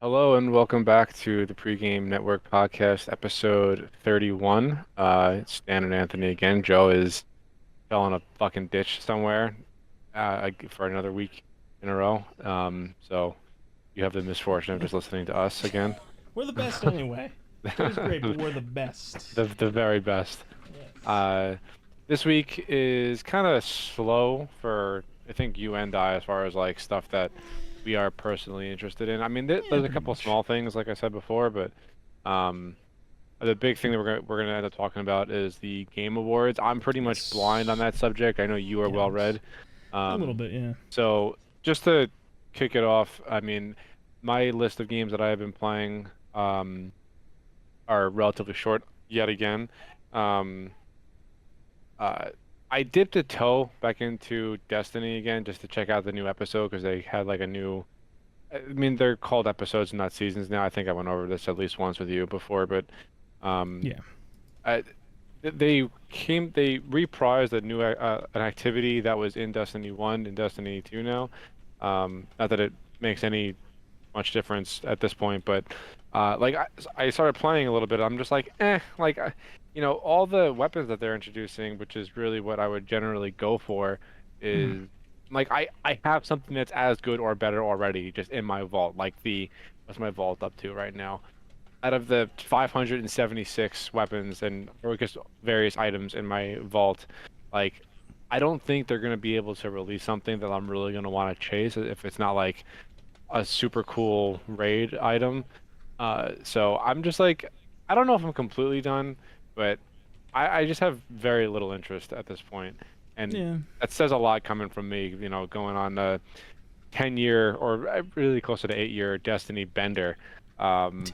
Hello and welcome back to the Pregame Network podcast, episode 31. It's Dan and Anthony again. Joe is fell in a fucking ditch somewhere for another week in a row. So you have the misfortune of just listening to us again. We're the best anyway. Joe's great, but we're the best. The very best. Yes. Uh, this week is kind of slow for I think you and I as far as like stuff that we are personally interested in. I mean, Yeah, there's a pretty couple much. small things like I said before, but um, the big thing that we're gonna end up talking about is the Game Awards. I'm pretty much blind on Yes. that subject. I know you are well Yes. read. A little Um, bit, yeah. so just to kick it off, I mean, my list of games that I have been playing are relatively short yet again. Um, uh, I dipped a toe back into Destiny again just to check out the new episode because they had like a new. I mean, they're called episodes, not seasons now. I think I went over this at least once with you before, but um, Yeah. I, they reprised a new an activity that was in Destiny 1 and Destiny 2 now. Not that it makes any much difference at this point, but I started playing a little bit. I'm just like, all the weapons that they're introducing, which is really what I would generally go for, Mhm. is like I have something that's as good or better already just in my vault. What's my vault up to right now? Out of the 576 weapons and or just various items in my vault, like I don't think they're gonna be able to release something that I'm really gonna want to chase if it's not like a super cool raid item. So I'm just like, I don't know if I'm completely done, but I just have very little interest at this point. And Yeah. that says a lot coming from me, going on a 10-year or really closer to 8-year Destiny bender. Um,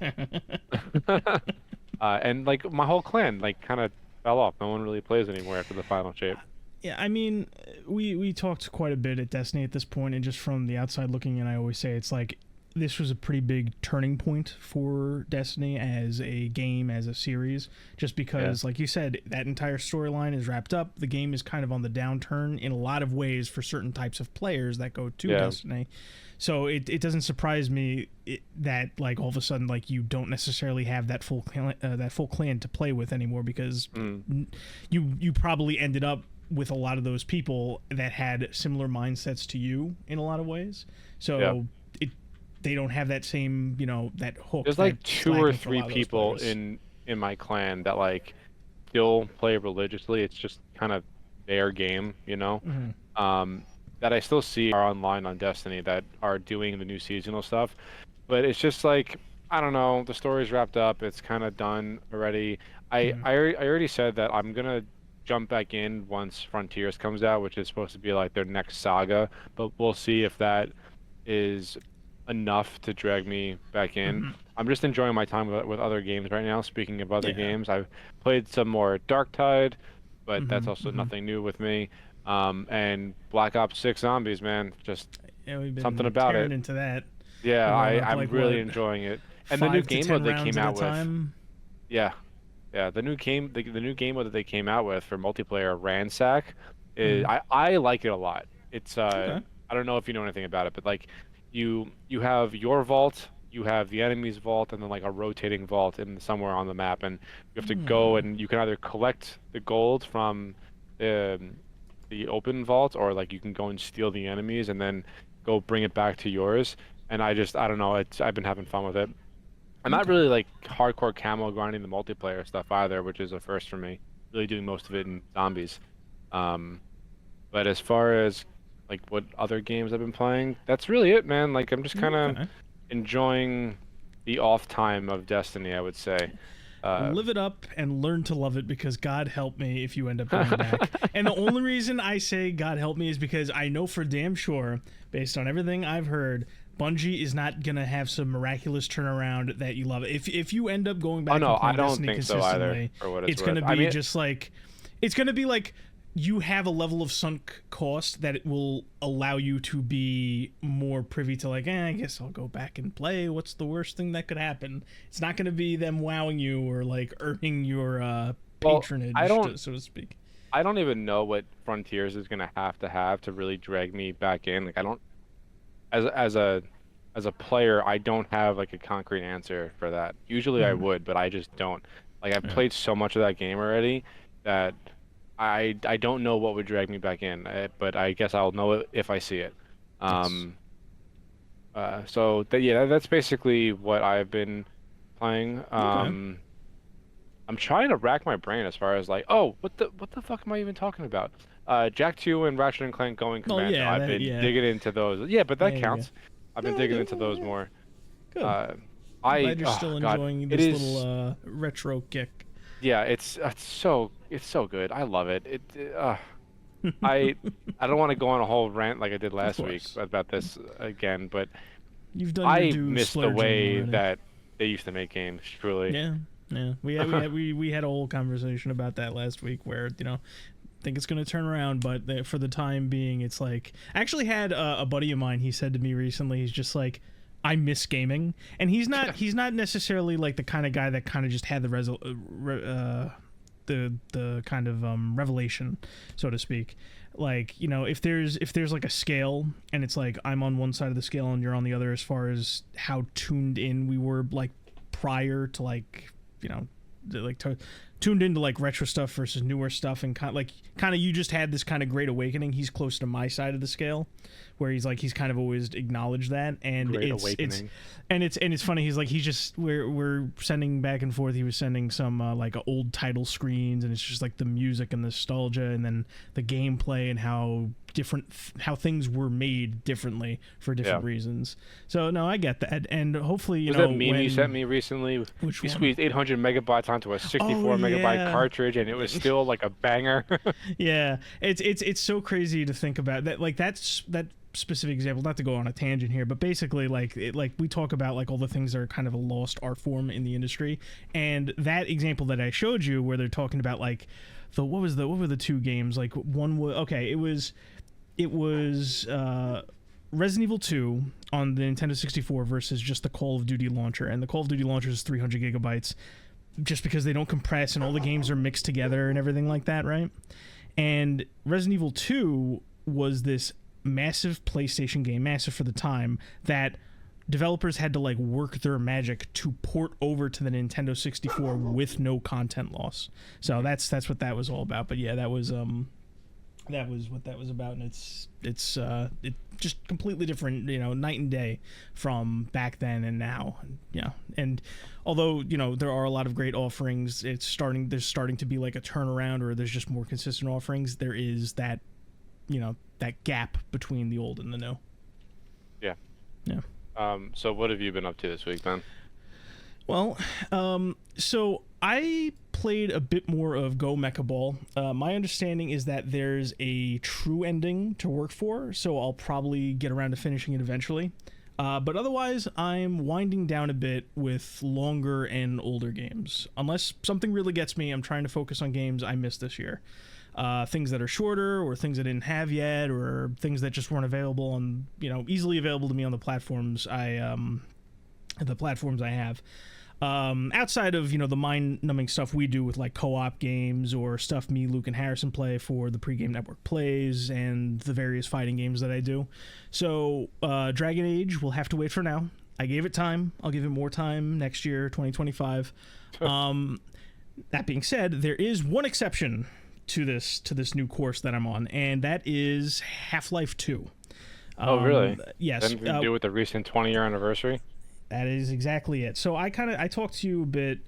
and like my whole clan like kind of fell off. No one really plays anymore after the final shape. Yeah, I mean, we talked quite a bit at Destiny at this point, and just from the outside looking in, I always say it's like this was a pretty big turning point for Destiny as a game, as a series, just Yeah. because, like you said, that entire storyline is wrapped up. The game is kind of on the downturn in a lot of ways for certain types of players that go to Yeah. Destiny. So it doesn't surprise me that like all of a sudden like you don't necessarily have that full clan to play with anymore because Mm, you probably ended up with a lot of those people that had similar mindsets to you in a lot of ways. yeah. So it they don't have that same, that hook There's like that's two or lacking for a three lot of those people players. in my clan that like still play religiously. It's just kind of their game, you know. Mm-hmm. Um, that I still see are online on Destiny that are doing the new seasonal stuff. But it's just like I don't know, the story's wrapped up. It's kind of done already. Mm-hmm. I already said that I'm gonna jump back in once Frontiers comes out, which is supposed to be like their next saga. But we'll see if that is enough to drag me back in. Mm-hmm. I'm just enjoying my time with other games right now. Speaking of other Yeah. games, I've played some more Dark Tide, but that's Mm-hmm. also Mm-hmm. nothing new with me. And Black Ops 6 Zombies, man, just Yeah, we've something been about tearing it. into that. Yeah, We're going up I'm like really what, enjoying it. And the new five to game mode ten they came rounds at a out with, time. yeah, yeah, the new game mode that they came out with for multiplayer, Ransack, is Mm-hmm. I like it a lot. It's Okay. I don't know if you know anything about it, but like you have your vault, you have the enemy's vault, and then like a rotating vault in somewhere on the map, and you have to go Hmm. and you can either collect the gold from the the open vault, or like you can go and steal the enemies and then go bring it back to yours. And I don't know, it's I've been having fun with it. I'm not Okay. really like hardcore camo grinding the multiplayer stuff either, which is a first for me. Really doing most of it in zombies. Um, but as far as like what other games I've been playing, that's really it, man. Like I'm just kind of Okay. enjoying the off time of Destiny, I would say. Uh, Live it up and learn to love it because God help me if you end up going back. And the only reason I say God help me is because I know for damn sure, based on everything I've heard, Bungie is not gonna have some miraculous turnaround that you love it. If you end up going oh back and no, I playing don't Destiny think so either, consistently, for what it's it's worth. gonna I be mean, just like it's gonna be like you have a level of sunk cost that it will allow you to be more privy to like, I guess I'll go back and play. What's the worst thing that could happen? It's not going to be them wowing you or like earning your well, I patronage, don't so to speak. I don't even know what Frontiers is gonna have to really drag me back in. Like I don't as a as a player, I don't have like a concrete answer for that. Usually I Mm, would, but I just don't. Like I've yeah. played so much of that game already that I don't know what would drag me back in. But I guess I'll know it if I see it. Yes. Um, so that yeah, that's basically what I've been playing. Okay. I'm trying to rack my brain as far as like, oh, what the fuck am I even talking about? Jack 2 and Ratchet and Clank Going Well, Commando. yeah. I've That. been Yeah. digging into those. Yeah, but that There you go. counts. I've been No, digging into those yeah. more. Good. Uh, I'm glad you're oh still God, enjoying it this little is. retro kick. Yeah, it's so good. I love it. I I don't want to go on a whole rant like I did Of last week course. about this again, but You've done your I due miss the splurging way already. that they used to make games, truly. Yeah. Yeah. We had a whole conversation about that last week where, think it's going to turn around, but for the time being, it's like I actually had a buddy of mine. He said to me recently, he's just like, I miss gaming, and he's not necessarily like the kind of guy that kind of just had the kind of revelation, so to speak. Like, if there's like a scale, and it's like I'm on one side of the scale and you're on the other, as far as how tuned in we were, like, prior to, like, tuned into like retro stuff versus newer stuff, and kind of you just had this kind of great awakening. He's close to my side of the scale, where he's kind of always acknowledged that, and Great it's awakening. and it's funny. He's like, he's just we're sending back and forth. He was sending some like old title screens, and it's just like the music and nostalgia, and then the gameplay and how different how things were made differently for Yeah. different reasons. So no, I get that, and hopefully, Was that meme you sent when me recently? which You one? squeezed 800 megabytes onto a Oh 64 megabyte yeah. cartridge, and it was still like a banger. Yeah, it's so crazy to think about that. Like, that specific example. Not to go on a tangent here, but basically, like we talk about like all the things that are kind of a lost art form in the industry, and that example that I showed you, where they're talking about like what were the two games? Like, one was okay. It was Resident Evil 2 on the Nintendo 64 versus just the Call of Duty launcher, and the Call of Duty launcher is 300 gigabytes, just because they don't compress and all the games are mixed together and everything like that, right? And Resident Evil 2 was this massive PlayStation game, massive for the time, that developers had to like work their magic to port over to the Nintendo 64 with no content loss. So that's what that was all about. But yeah, that was what that was about, and it just completely different, night and day from back then and now. Yeah, and although there are a lot of great offerings, there's starting to be like a turnaround, or there's just more consistent offerings. There is that that gap between the old and the new. Yeah. Yeah. So what have you been up to this week, man? Well, so I played a bit more of Go Mecha Ball. My understanding is that there's a true ending to work for, so I'll probably get around to finishing it eventually. But otherwise, I'm winding down a bit with longer and older games. Unless something really gets me, I'm trying to focus on games I missed this year. Things that are shorter, or things I didn't have yet, or things that just weren't available on, easily available to me on the platforms I have. Outside of the mind-numbing stuff we do with like co-op games, or stuff me, Luke, and Harrison play for the Pregame Network plays, and the various fighting games that I do. So Dragon Age will have to wait for now. I gave it time. I'll give it more time next year, 2025. That being said, there is one exception to this new course that I'm on, and that is Half-Life 2. Oh, really? Yes. Anything to do with the recent 20-year anniversary? That is exactly it. So I talked to you a bit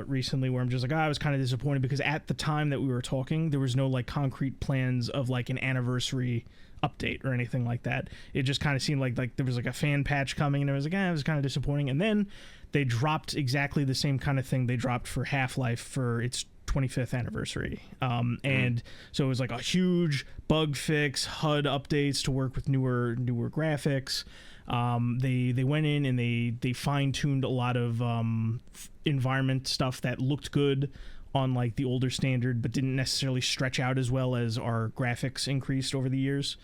recently, where I'm just like, I was kind of disappointed, because at the time that we were talking, there was no like concrete plans of like an anniversary update or anything like that. It just kind of seemed like there was like a fan patch coming, and it was like, it was kind of disappointing. And then they dropped exactly the same kind of thing they dropped for Half-Life for its 25th anniversary. And so it was like a huge bug fix, HUD updates to work with newer graphics. They went in and they fine-tuned a lot of environment stuff that looked good on like the older standard, but didn't necessarily stretch out as well as our graphics increased over the years.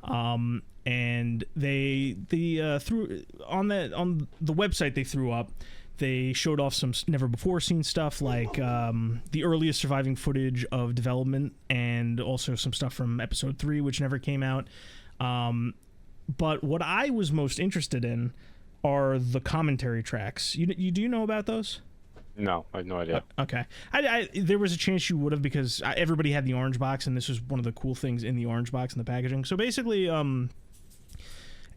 And they threw on the website they threw up. They showed off some never before seen stuff, like the earliest surviving footage of development, and also some stuff from episode 3, which never came out. But what I was most interested in are the commentary tracks. You do you know about those? No, I have no idea. Okay. There was a chance you would have, because everybody had the orange box, and this was one of the cool things in the orange box in the packaging. So basically,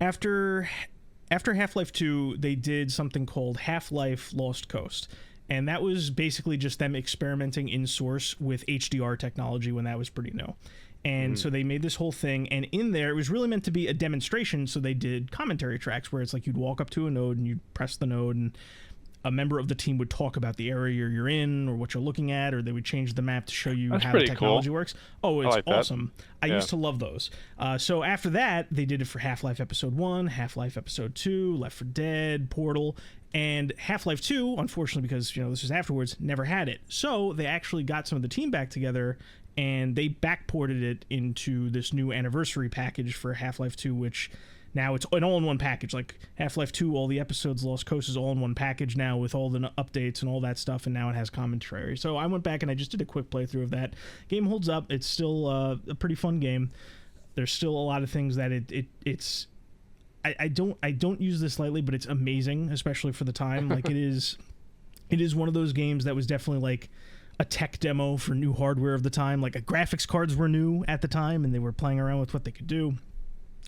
after Half-Life 2, they did something called Half-Life Lost Coast. And that was basically just them experimenting in source with HDR technology when that was pretty new. And so they made this whole thing, and in there, it was really meant to be a demonstration, so they did commentary tracks where it's like you'd walk up to a node and you'd press the node, and a member of the team would talk about the area you're in or what you're looking at, or they would change the map to show you how the technology works. Oh, it's awesome. I used to love those. So after that, they did it for Half-Life Episode 1, Half-Life Episode 2, Left 4 Dead, Portal, and Half-Life 2, unfortunately, because this was afterwards, never had it. So they actually got some of the team back together, and they backported it into this new anniversary package for Half-Life 2, which now it's an all-in-one package. Like Half-Life 2, all the episodes, Lost Coast is all in one package now with all the updates and all that stuff, and now it has commentary. So I went back and I just did a quick playthrough of that. Game holds up. It's still a pretty fun game. There's still a lot of things that it's... I don't use this lightly, but it's amazing, especially for the time. Like it is one of those games that was definitely like a tech demo for new hardware of the time. Like graphics cards were new at the time, and they were playing around with what they could do.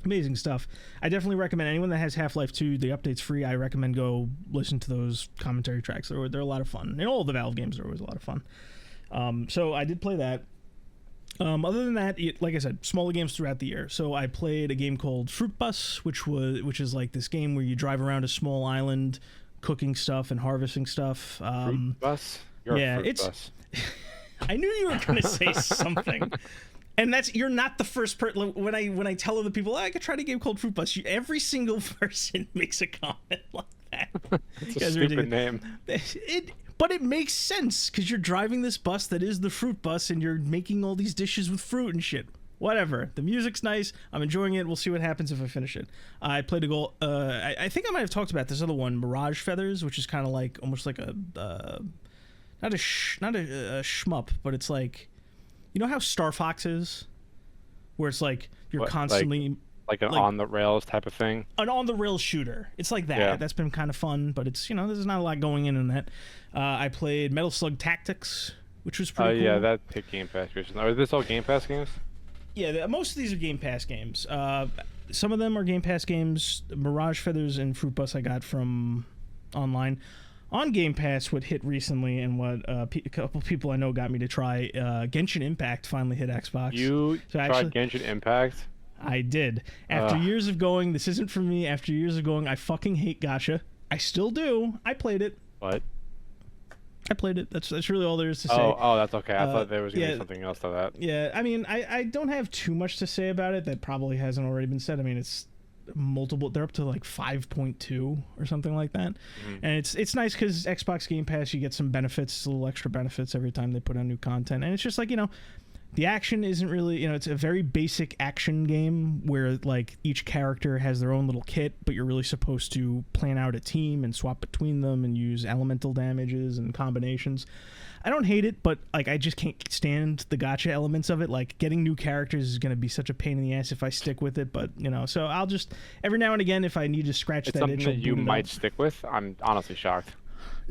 Amazing stuff. I definitely recommend anyone that has Half-Life 2, the update's free. I recommend go listen to those commentary tracks. They're a lot of fun. And all the Valve games are always a lot of fun. So I did play that. Other than that, like I said, smaller games throughout the year. So I played a game called Fruit Bus, which is like this game where you drive around a small island, cooking stuff and harvesting stuff. Fruit Bus? Bus. I knew you were going to say something. And you're not the first person. When I tell other people, I could try a game called Fruit Bus, every single person makes a comment like that. It's a stupid name. But it makes sense, because you're driving this bus that is the fruit bus, and you're making all these dishes with fruit and shit. Whatever. The music's nice. I'm enjoying it. We'll see what happens if I finish it. I played a goal. I think I might have talked about this other one, Mirage Feathers, which is kind of like almost like a not a shmup, but it's like, you know how Star Fox is, where it's like you're constantly like an on the rails type of thing. An on the rails shooter. It's like that. Yeah. That's been kind of fun, but it's there's not a lot going in that. I played Metal Slug Tactics, which was pretty cool. Yeah, that hit Game Pass recently. Are this all Game Pass games? Yeah, most of these are Game Pass games. Some of them are Game Pass games. Mirage Feathers and Fruit Bus I got from online. On Game Pass, what hit recently and what a couple people I know got me to try, Genshin Impact finally hit Xbox. You tried Genshin Impact? I did. After years of going, this isn't for me. After years of going, I fucking hate gacha. I still do. I played it. What? I played it. That's really all there is to say. Oh, that's okay. I thought there was going to be something else to that. Yeah, I mean, I don't have too much to say about it that probably hasn't already been said. I mean, it's multiple. They're up to like 5.2 or something like that. And it's nice because Xbox Game Pass, you get some benefits, little extra benefits every time they put on new content. And it's just like, the action isn't really, it's a very basic action game where like each character has their own little kit, but you're really supposed to plan out a team and swap between them and use elemental damages and combinations. I don't hate it, but like I just can't stand the gacha elements of it. Like getting new characters is going to be such a pain in the ass if I stick with it, but so I'll just every now and again, if I need to scratch that itch, something that you might stick with. I'm honestly shocked.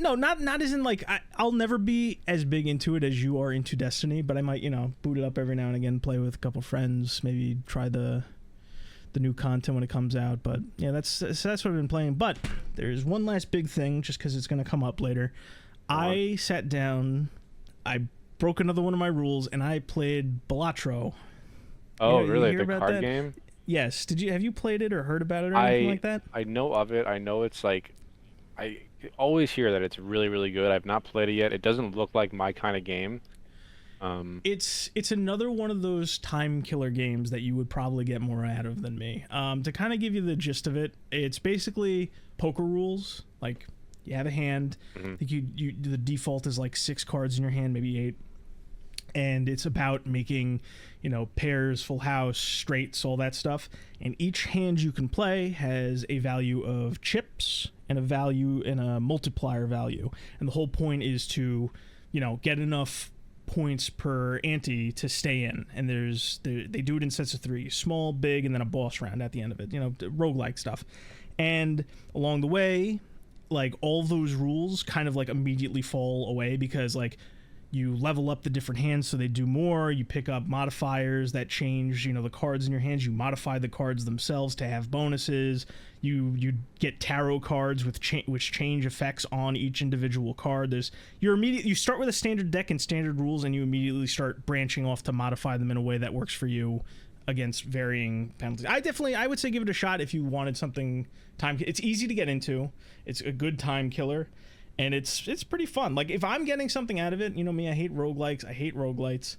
No, not as in like I'll never be as big into it as you are into Destiny, but I might boot it up every now and again, play with a couple friends, maybe try the new content when it comes out. But yeah, that's what I've been playing. But there's one last big thing, just because it's going to come up later. I sat down, I broke another one of my rules, and I played Balatro. Oh, really? The card game? Yes. Have you played it or heard about it or anything like that? I know of it. I know it's like I always hear that it's really, really good. I've not played it yet. It doesn't look like my kind of game. It's another one of those time killer games that you would probably get more out of than me. To kind of give you the gist of it, it's basically poker rules. Like you have a hand. I think you the default is like 6 cards in your hand, maybe 8. And it's about making, pairs, full house, straights, all that stuff. And each hand you can play has a value of chips and a value and a multiplier value. And the whole point is to, get enough points per ante to stay in. And they do it in sets of 3, small, big, and then a boss round at the end of it, roguelike stuff. And along the way, like all those rules kind of like immediately fall away because like you level up the different hands so they do more. You pick up modifiers that change, the cards in your hands. You modify the cards themselves to have bonuses. You get tarot cards which change effects on each individual card. You start with a standard deck and standard rules, and you immediately start branching off to modify them in a way that works for you against varying penalties. I would say give it a shot if you wanted something it's easy to get into. It's a good time killer. And it's pretty fun. Like, if I'm getting something out of it, me, I hate roguelikes. I hate roguelites.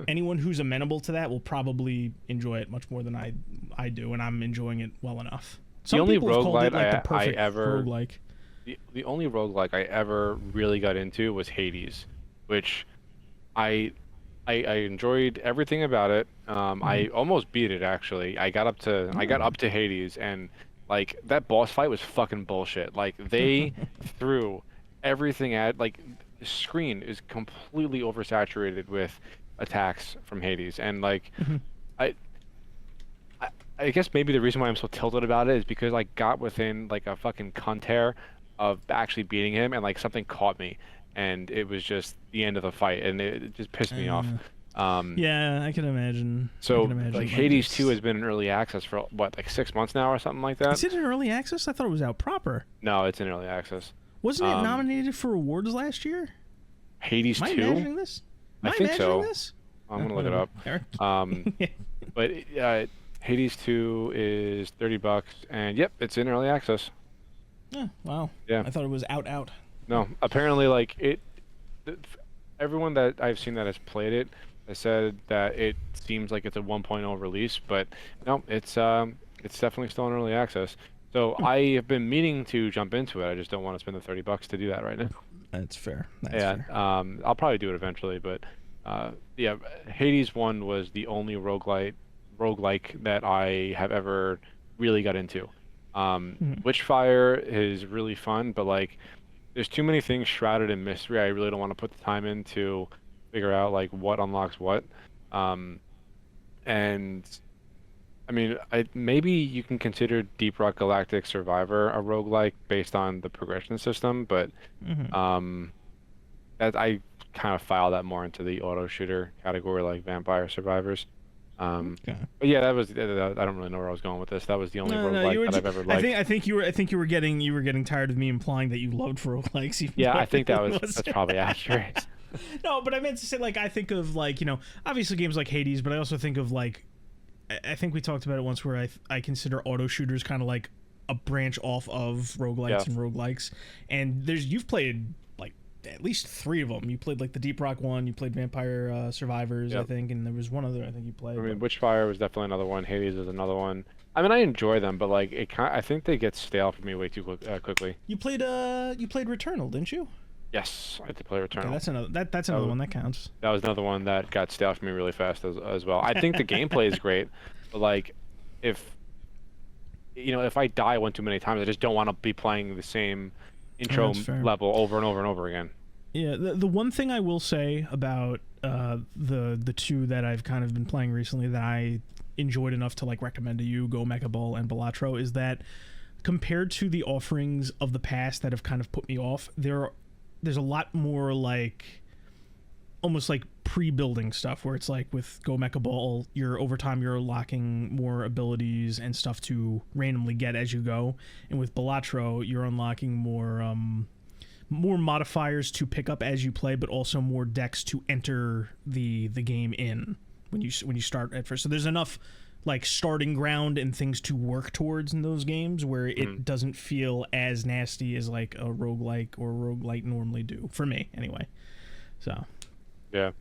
Anyone who's amenable to that will probably enjoy it much more than I do, and I'm enjoying it well enough. Some The only people have called it, roguelite like, the perfect I ever roguelike. the only roguelike I ever really got into was Hades, which I enjoyed everything about it. I almost beat it actually. I got up to Hades, and like that boss fight was fucking bullshit. Like they threw everything at like the screen is completely oversaturated with attacks from Hades, and like I I guess maybe the reason why I'm so tilted about it is because I got within like a fucking cunt of actually beating him, and like something caught me, and it was just the end of the fight, and it just pissed me off. Yeah, I can imagine. So like Hades 2 has been in early access for what, like 6 months now or something like that? Is it in early access? I thought it was out proper. No, it's in early access. Wasn't it nominated for awards last year? Hades 2? Am I imagining this? I think so. This? I'm gonna look it up. But Hades 2 is $30, and yep, it's in early access. Oh, wow. Yeah. I thought it was out. No, apparently, like everyone that I've seen that has played it has said that it seems like it's a 1.0 release, but no, it's definitely still in early access. So I have been meaning to jump into it. I just don't want to spend the $30 to do that right now. That's fair. Fair. I'll probably do it eventually, but yeah, Hades 1 was the only roguelike that I have ever really got into. Witchfire is really fun, but like there's too many things shrouded in mystery. I really don't want to put the time in to figure out like what unlocks what. And I mean, maybe you can consider Deep Rock Galactic Survivor a roguelike based on the progression system, but that I kind of file that more into the auto shooter category, like Vampire Survivors. Okay. But yeah, I don't really know where I was going with this. That was the only roguelike that I've ever liked. I think you were getting tired of me implying that you loved roguelikes. Yeah, I think that's probably accurate. No, but I meant to say, like, I think of, like, obviously games like Hades, but I also think of, like, I think we talked about it once where I consider auto shooters kind of like a branch off of roguelites and roguelikes. And you've played, like, at least 3 of them. You played, like, the Deep Rock one, you played Vampire Survivors, I think, and there was one other I think you played. I mean, Witchfire was definitely another one. Hades is another one. I mean, I enjoy them, but, like, I think they get stale for me way too quickly. You played Returnal, didn't you? Yes, I did play Returnal. Okay, that's another one that counts. That was another one that got stale for me really fast as well. I think the gameplay is great, but like, if I die one too many times, I just don't want to be playing the same intro level over and over and over again. Yeah, the one thing I will say about the 2 that I've kind of been playing recently that I enjoyed enough to like recommend to you, Go Mecha Ball and Balatro, is that compared to the offerings of the past that have kind of put me off, there's a lot more like almost like pre-building stuff where it's like with Go Mecha Ball, over time you're unlocking more abilities and stuff to randomly get as you go, and with Balatro you're unlocking more modifiers to pick up as you play, but also more decks to enter the game in when you start at first. So there's enough like starting ground and things to work towards in those games where it doesn't feel as nasty as like a roguelike or roguelite normally do, for me anyway. So yeah.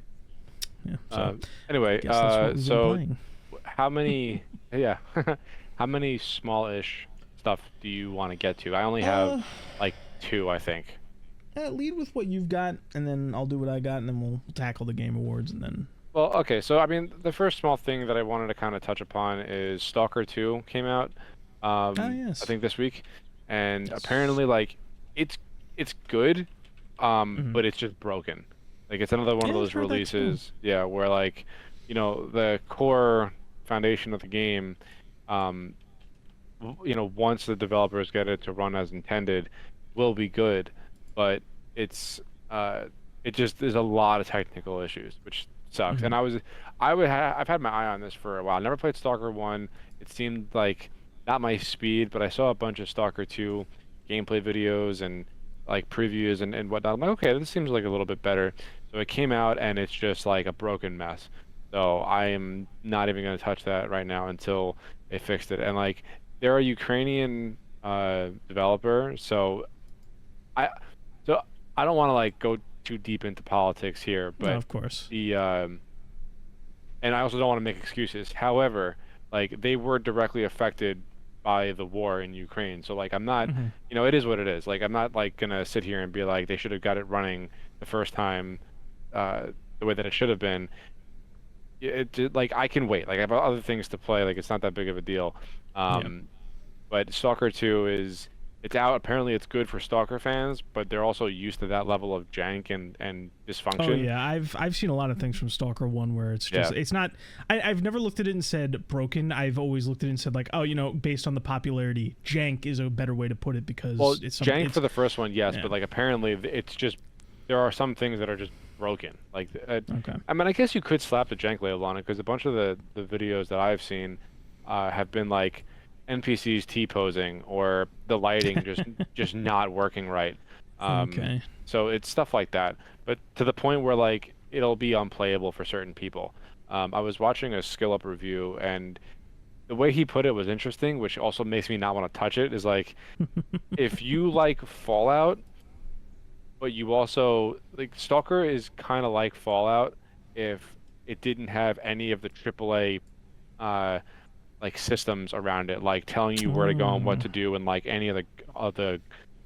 So, anyway, so how many how many small-ish stuff do you want to get to? I only have like 2, I think. Lead with what you've got, and then I'll do what I got, and then we'll tackle the Game Awards, and then. Well, okay, so I mean, the first small thing that I wanted to kind of touch upon is Stalker 2 came out, yes. I think this week, and apparently, like, it's good, but it's just broken. Like, it's another one of those releases, where like, the core foundation of the game, once the developers get it to run as intended, will be good. But it's it just there's a lot of technical issues, which sucks. And Hmm. I've had my eye on this for a while. I never played Stalker 1. It seemed like not my speed, but I saw a bunch of Stalker 2 gameplay videos and like previews and whatnot. I'm like, okay, this seems like a little bit better. So it came out and it's just like a broken mess. So I am not even going to touch that right now until they fixed it. And like they're a Ukrainian developer, I so I don't want to like go too deep into politics here, No, but of course. the and I also don't want to make excuses. However, like they were directly affected by the war in Ukraine. So like I'm not, Hmm. it is what it is. Like I'm not like gonna sit here and be like they should have got it running the first time uh the way that it should have been. Like I can wait. Like I have other things to play. Like it's not that big of a deal. Yeah. Um but Stalker 2 it's out. Apparently it's good for Stalker fans, but they're also used to that level of jank and Oh dysfunction. yeah, I've seen a lot of things from Stalker 1 where it's just Yeah. it's not. I've never looked at it and said broken. I've always looked at it and said like, oh, based on the popularity, jank is a better way to put it Well, because it's some jank it's for the first one, yes, yeah. but like apparently it's just there are some things that are just broken. Like Okay. I mean, I guess you could slap the jank label on it because a bunch of the videos that I've seen have been like NPCs T-posing or the lighting just not working right. Um, Okay. so it's stuff like that, but to the point where like it'll be unplayable for certain people. I was watching a skill up review and the way he put it was interesting, which also makes me not want to touch it, is like if you like Fallout, but you also like Stalker is kind of like Fallout if it didn't have any of the AAA uh like systems around it, like telling you where to go and what Oh, to do, and like any of the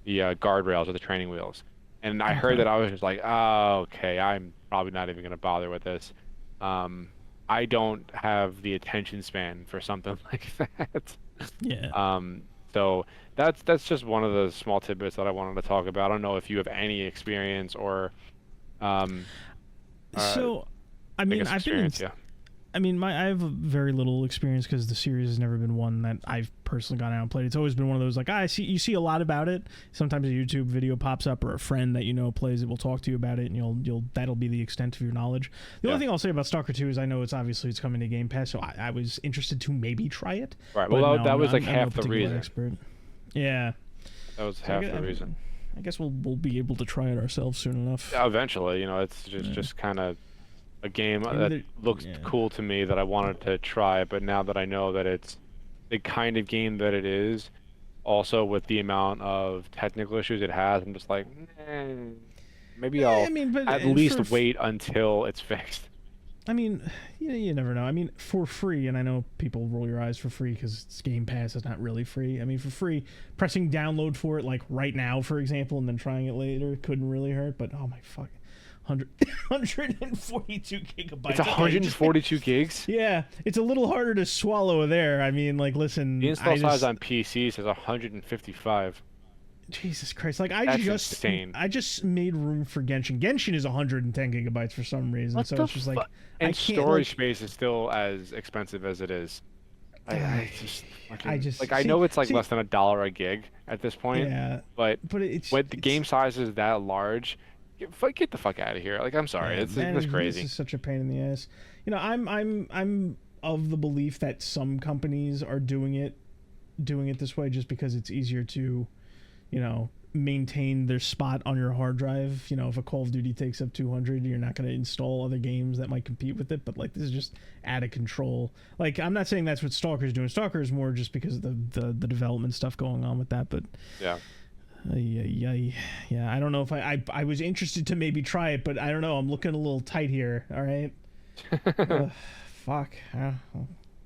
guardrails or the training wheels. And I heard okay. that I was just like, oh, okay, I'm probably not even gonna bother with this. Um, I don't have the attention span for something like that. Yeah. Um, so that's just one of the small tidbits that I wanted to talk about. I don't know if you have any experience or um, uh, So, I I mean, guess I've been in. experience, yeah. I mean, I have very little experience because the series has never been one that I've personally gone out and played. It's always been one of those like I see you see a lot about it. Sometimes a YouTube video pops up or a friend that plays it will talk to you about it, and you'll that'll be the extent of your knowledge. The Yeah. only thing I'll say about Stalker 2 is I know it's coming to Game Pass, so I was interested to maybe try it, Right. Well, but no, that was like I'm no half the particular reason. expert. Yeah, That was so half the reason. I guess we'll be able to try it ourselves soon enough. Yeah, eventually, it's Yeah. just kind of a game Maybe that there. looked Yeah. cool to me that I wanted to try, but now that I know that it's the kind of game that it is, also with the amount of technical issues it has, I'm just like, maybe I I'll mean, but at least wait until it's fixed. I mean, you never know. I mean, for free, and I know people roll your eyes for free because it's Game Pass is not really free. I mean, for free, pressing download for it like right now, for example, and then trying it later couldn't really hurt. But oh my fuck, 142 gigabytes. It's Okay, 142 gigs. yeah, it's a little harder to swallow there. I mean, like, The listen, install size on PC says 155. Jesus Christ, like That's insane. I just made room for Genshin. Genshin is 110 gigabytes for some reason, What so the it's just like fuck? I And can't storage like. space is still as expensive as it is. I just I fucking just like I know it's like see less than $1 a gig at this point, yeah, but but when the it's game size is that large, get the fuck out of here. Like I'm sorry, yeah, it's management. This crazy. is such a pain in the ass. I'm of the belief that some companies are doing it this way just because it's easier to, maintain their spot on your hard drive. If a Call of Duty takes up 200, you're not going to install other games that might compete with it. But like this is just out of control. Like I'm not saying that's what Stalker's doing. Stalker is more just because of the development stuff going on with that. But Yeah. yeah, I don't know if I was interested to maybe try it, but I don't know. I'm looking a little tight here. All right. Fuck.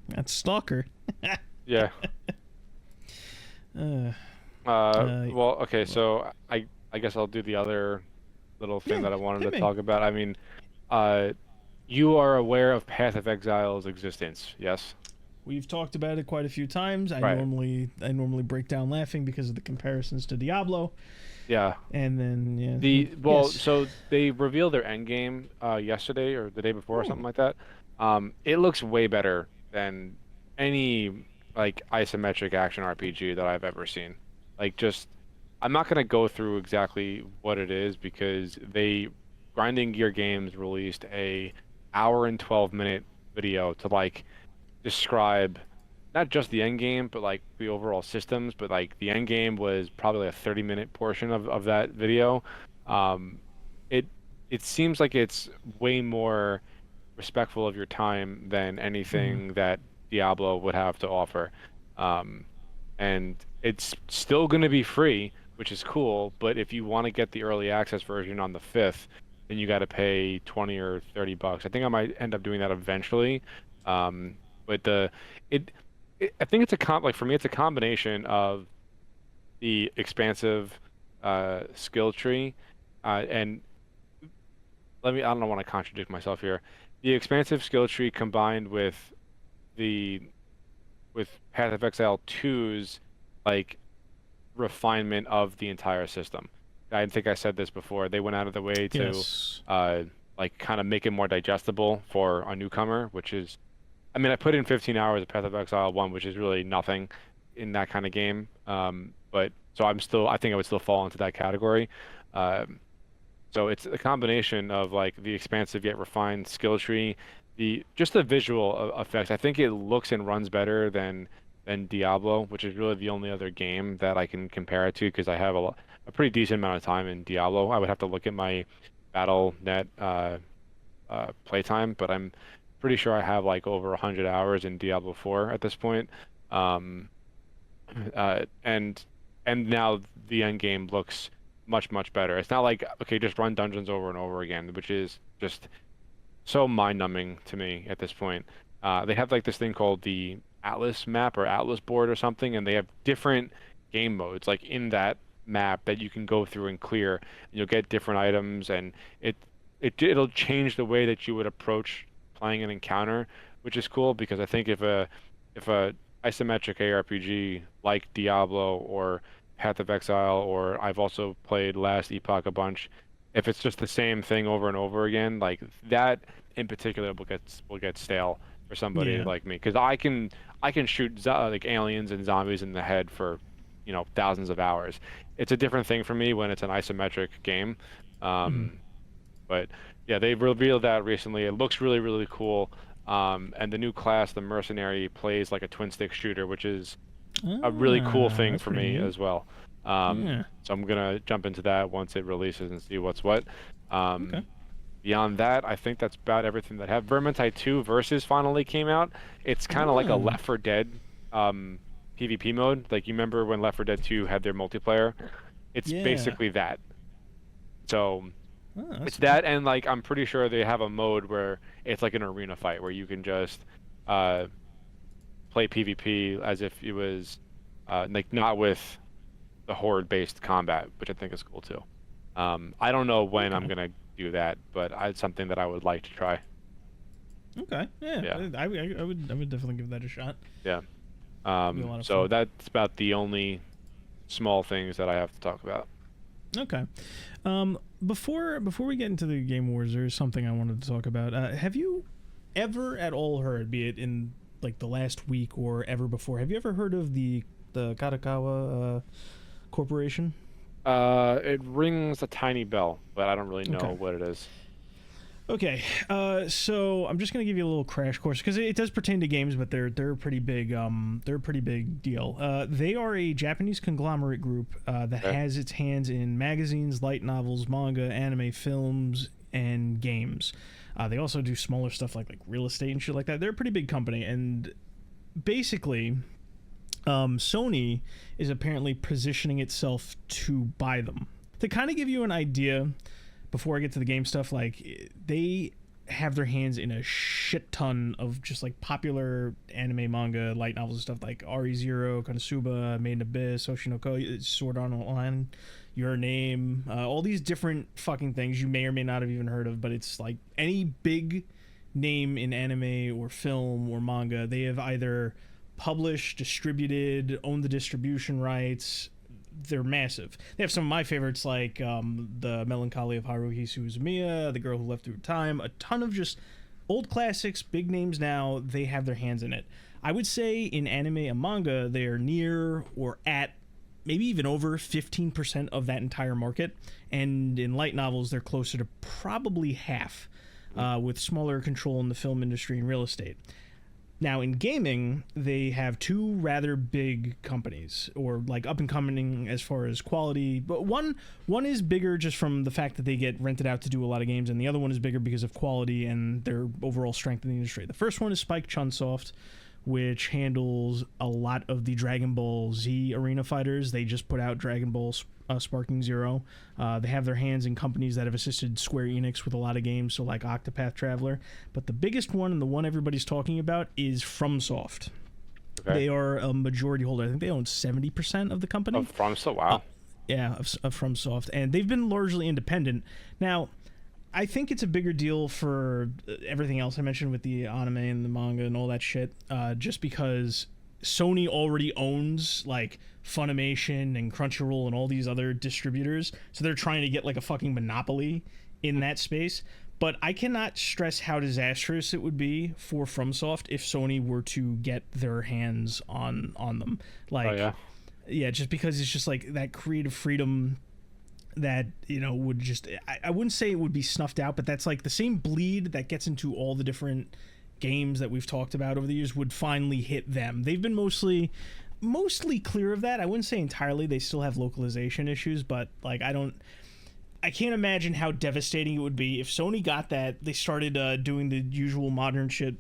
That's Stalker. Yeah. Uh, uh, Well, okay, so I guess I'll do the other little thing yeah, that I wanted hit to me. talk about. I mean, uh, you are aware of Path of Exile's existence, yes? We've talked about it quite a few times. Right. I normally break down laughing because of the comparisons to Diablo, Yeah. and then yes. So they revealed their Endgame yesterday or the day before or Oh, something like that. It looks way better than any like isometric action RPG that I've ever seen. Like just I'm not gonna go through exactly what it is because Grinding Gear Games released a hour and 12-minute video to like describe not just the end game, but like the overall systems. But like the end game was probably a 30-minute portion of that video. Um, it it seems like it's way more respectful of your time than Mhm. anything that Diablo would have to offer. Um, and it's still going to be free, which is cool. But if you want to get the early access version on the 5th, then you got to pay 20 or 30 bucks. I think I might end up doing that eventually. But it, I think it's like for me, it's a combination of the expansive skill tree, and I don't want to contradict myself here. The expansive skill tree combined the with Path of Exile 2's like refinement of the entire system. I think I said this before. They went out of the way to Yes. uh like kind of make it more digestible for a newcomer, which is I mean, I put in 15 hours of Path of Exile 1, which is really nothing in that kind of game. But so I think I would still fall into that category. Um, so it's a combination of like the expansive yet refined skill tree, the just the visual effects. I think it looks and runs better than Diablo, which is really the only other game that I can compare it to because I have a pretty decent amount of time in Diablo. I would have to look at my Battle.net playtime, but I'm pretty sure I have like over 100 hours in Diablo 4 at this point. Um, uh, and and now the end game looks much better. It's not like okay, just run dungeons over and over again, which is just so mind-numbing to me at this point. They have like this thing called the Atlas map or Atlas board or something, and they have different game modes like in that map that you can go through and clear. And you'll get different items, and it it'll change the way that you would approach playing an encounter, which is cool because I think if a isometric ARPG like Diablo or Path of Exile, or I've also played Last Epoch a bunch. If it's just the same thing over and over again, like that in particular will get stale for somebody Yeah. like me because I can shoot like aliens and zombies in the head for thousands of hours. It's a different thing for me when it's an isometric game. Mhm. Um, but yeah, they revealed that recently. It looks really cool. And the new class, the mercenary, plays like a twin stick shooter, which is a really cool Ah, thing that's for pretty me neat. as well. Yeah. So I'm gonna jump into that once it releases and see what's what. Okay. Um, Beyond that, I think that's about everything that I have. Vermintide 2 Versus finally came out. It's kind of like a Ah. Left 4 Dead um, PvP mode. Like you remember when Left 4 Dead 2 had their multiplayer? It's Yeah. basically that. So Oh, it's that's neat. that, and like I'm pretty sure they have a mode where it's like an arena fight where you can just uh, play PvP as if it was like not with the horde-based combat, which I think is cool too. I don't know when I'm Okay. gonna do that, but it's something that I would like to try. Okay. Yeah. Yeah, I would definitely give that a shot. yeah. Be a lot of So fun. that's about the only small things that I have to talk about. Okay. Before we get into the Game Wars, there's something I wanted to talk about. Have you ever at all heard, be it in like the last week or ever before, have you ever heard of the Kadokawa Corporation? It rings a tiny bell, but I don't really know Okay. what it is. Okay, so I'm just gonna give you a little crash course because it does pertain to games, but they're a pretty big they're a pretty big deal. They are a Japanese conglomerate group that Okay. has its hands in magazines, light novels, manga, anime, films, and games. They also do smaller stuff like real estate and shit like that. They're a pretty big company, and basically, Sony is apparently positioning itself to buy them. To kind of give you an idea, before I get to the game stuff, like they have their hands in a shit ton of just like popular anime, manga, light novels and stuff like RE0, Konosuba, Made in Abyss, Oshinoko, Sword Art Online, Your Name, all these different fucking things you may or may not have even heard of, but it's like any big name in anime or film or manga, they have either published, distributed, owned the distribution rights. They're massive. They have some of my favorites like the Melancholy of Haruhi Suzumiya, The Girl Who Left Through Time, a ton of just old classics, big names now, they have their hands in it. I would say in anime and manga, they are near or at maybe even over 15% of that entire market. And in light novels, they're closer to probably half, with smaller control in the film industry and real estate. Now, in gaming, they have two rather big companies, or like up and coming as far as quality. But one is bigger just from the fact that they get rented out to do a lot of games, and the other one is bigger because of quality and their overall strength in the industry. The first one is Spike Chunsoft, which handles a lot of the Dragon Ball Z arena fighters. They just put out Dragon Ball Sparking Zero. They have their hands in companies that have assisted Square Enix with a lot of games, so like Octopath Traveler. But the biggest one, and the one everybody's talking about, is FromSoft. Okay. They are a majority holder. I think they own 70% of the company. Of FromSoft, wow. Yeah, of FromSoft. And they've been largely independent. Now, I think it's a bigger deal for everything else I mentioned with the anime and the manga and all that shit, just because Sony already owns like Funimation and Crunchyroll and all these other distributors, so they're trying to get like a fucking monopoly in that space. But I cannot stress how disastrous it would be for FromSoft if Sony were to get their hands on them. Like, yeah, just because it's just like that creative freedom that, you know, would just, I wouldn't say it would be snuffed out, but that's like the same bleed that gets into all the different games that we've talked about over the years would finally hit them. They've been mostly clear of that. I wouldn't say entirely. They still have localization issues, but like I can't imagine how devastating it would be if Sony got that. They started doing the usual modern shit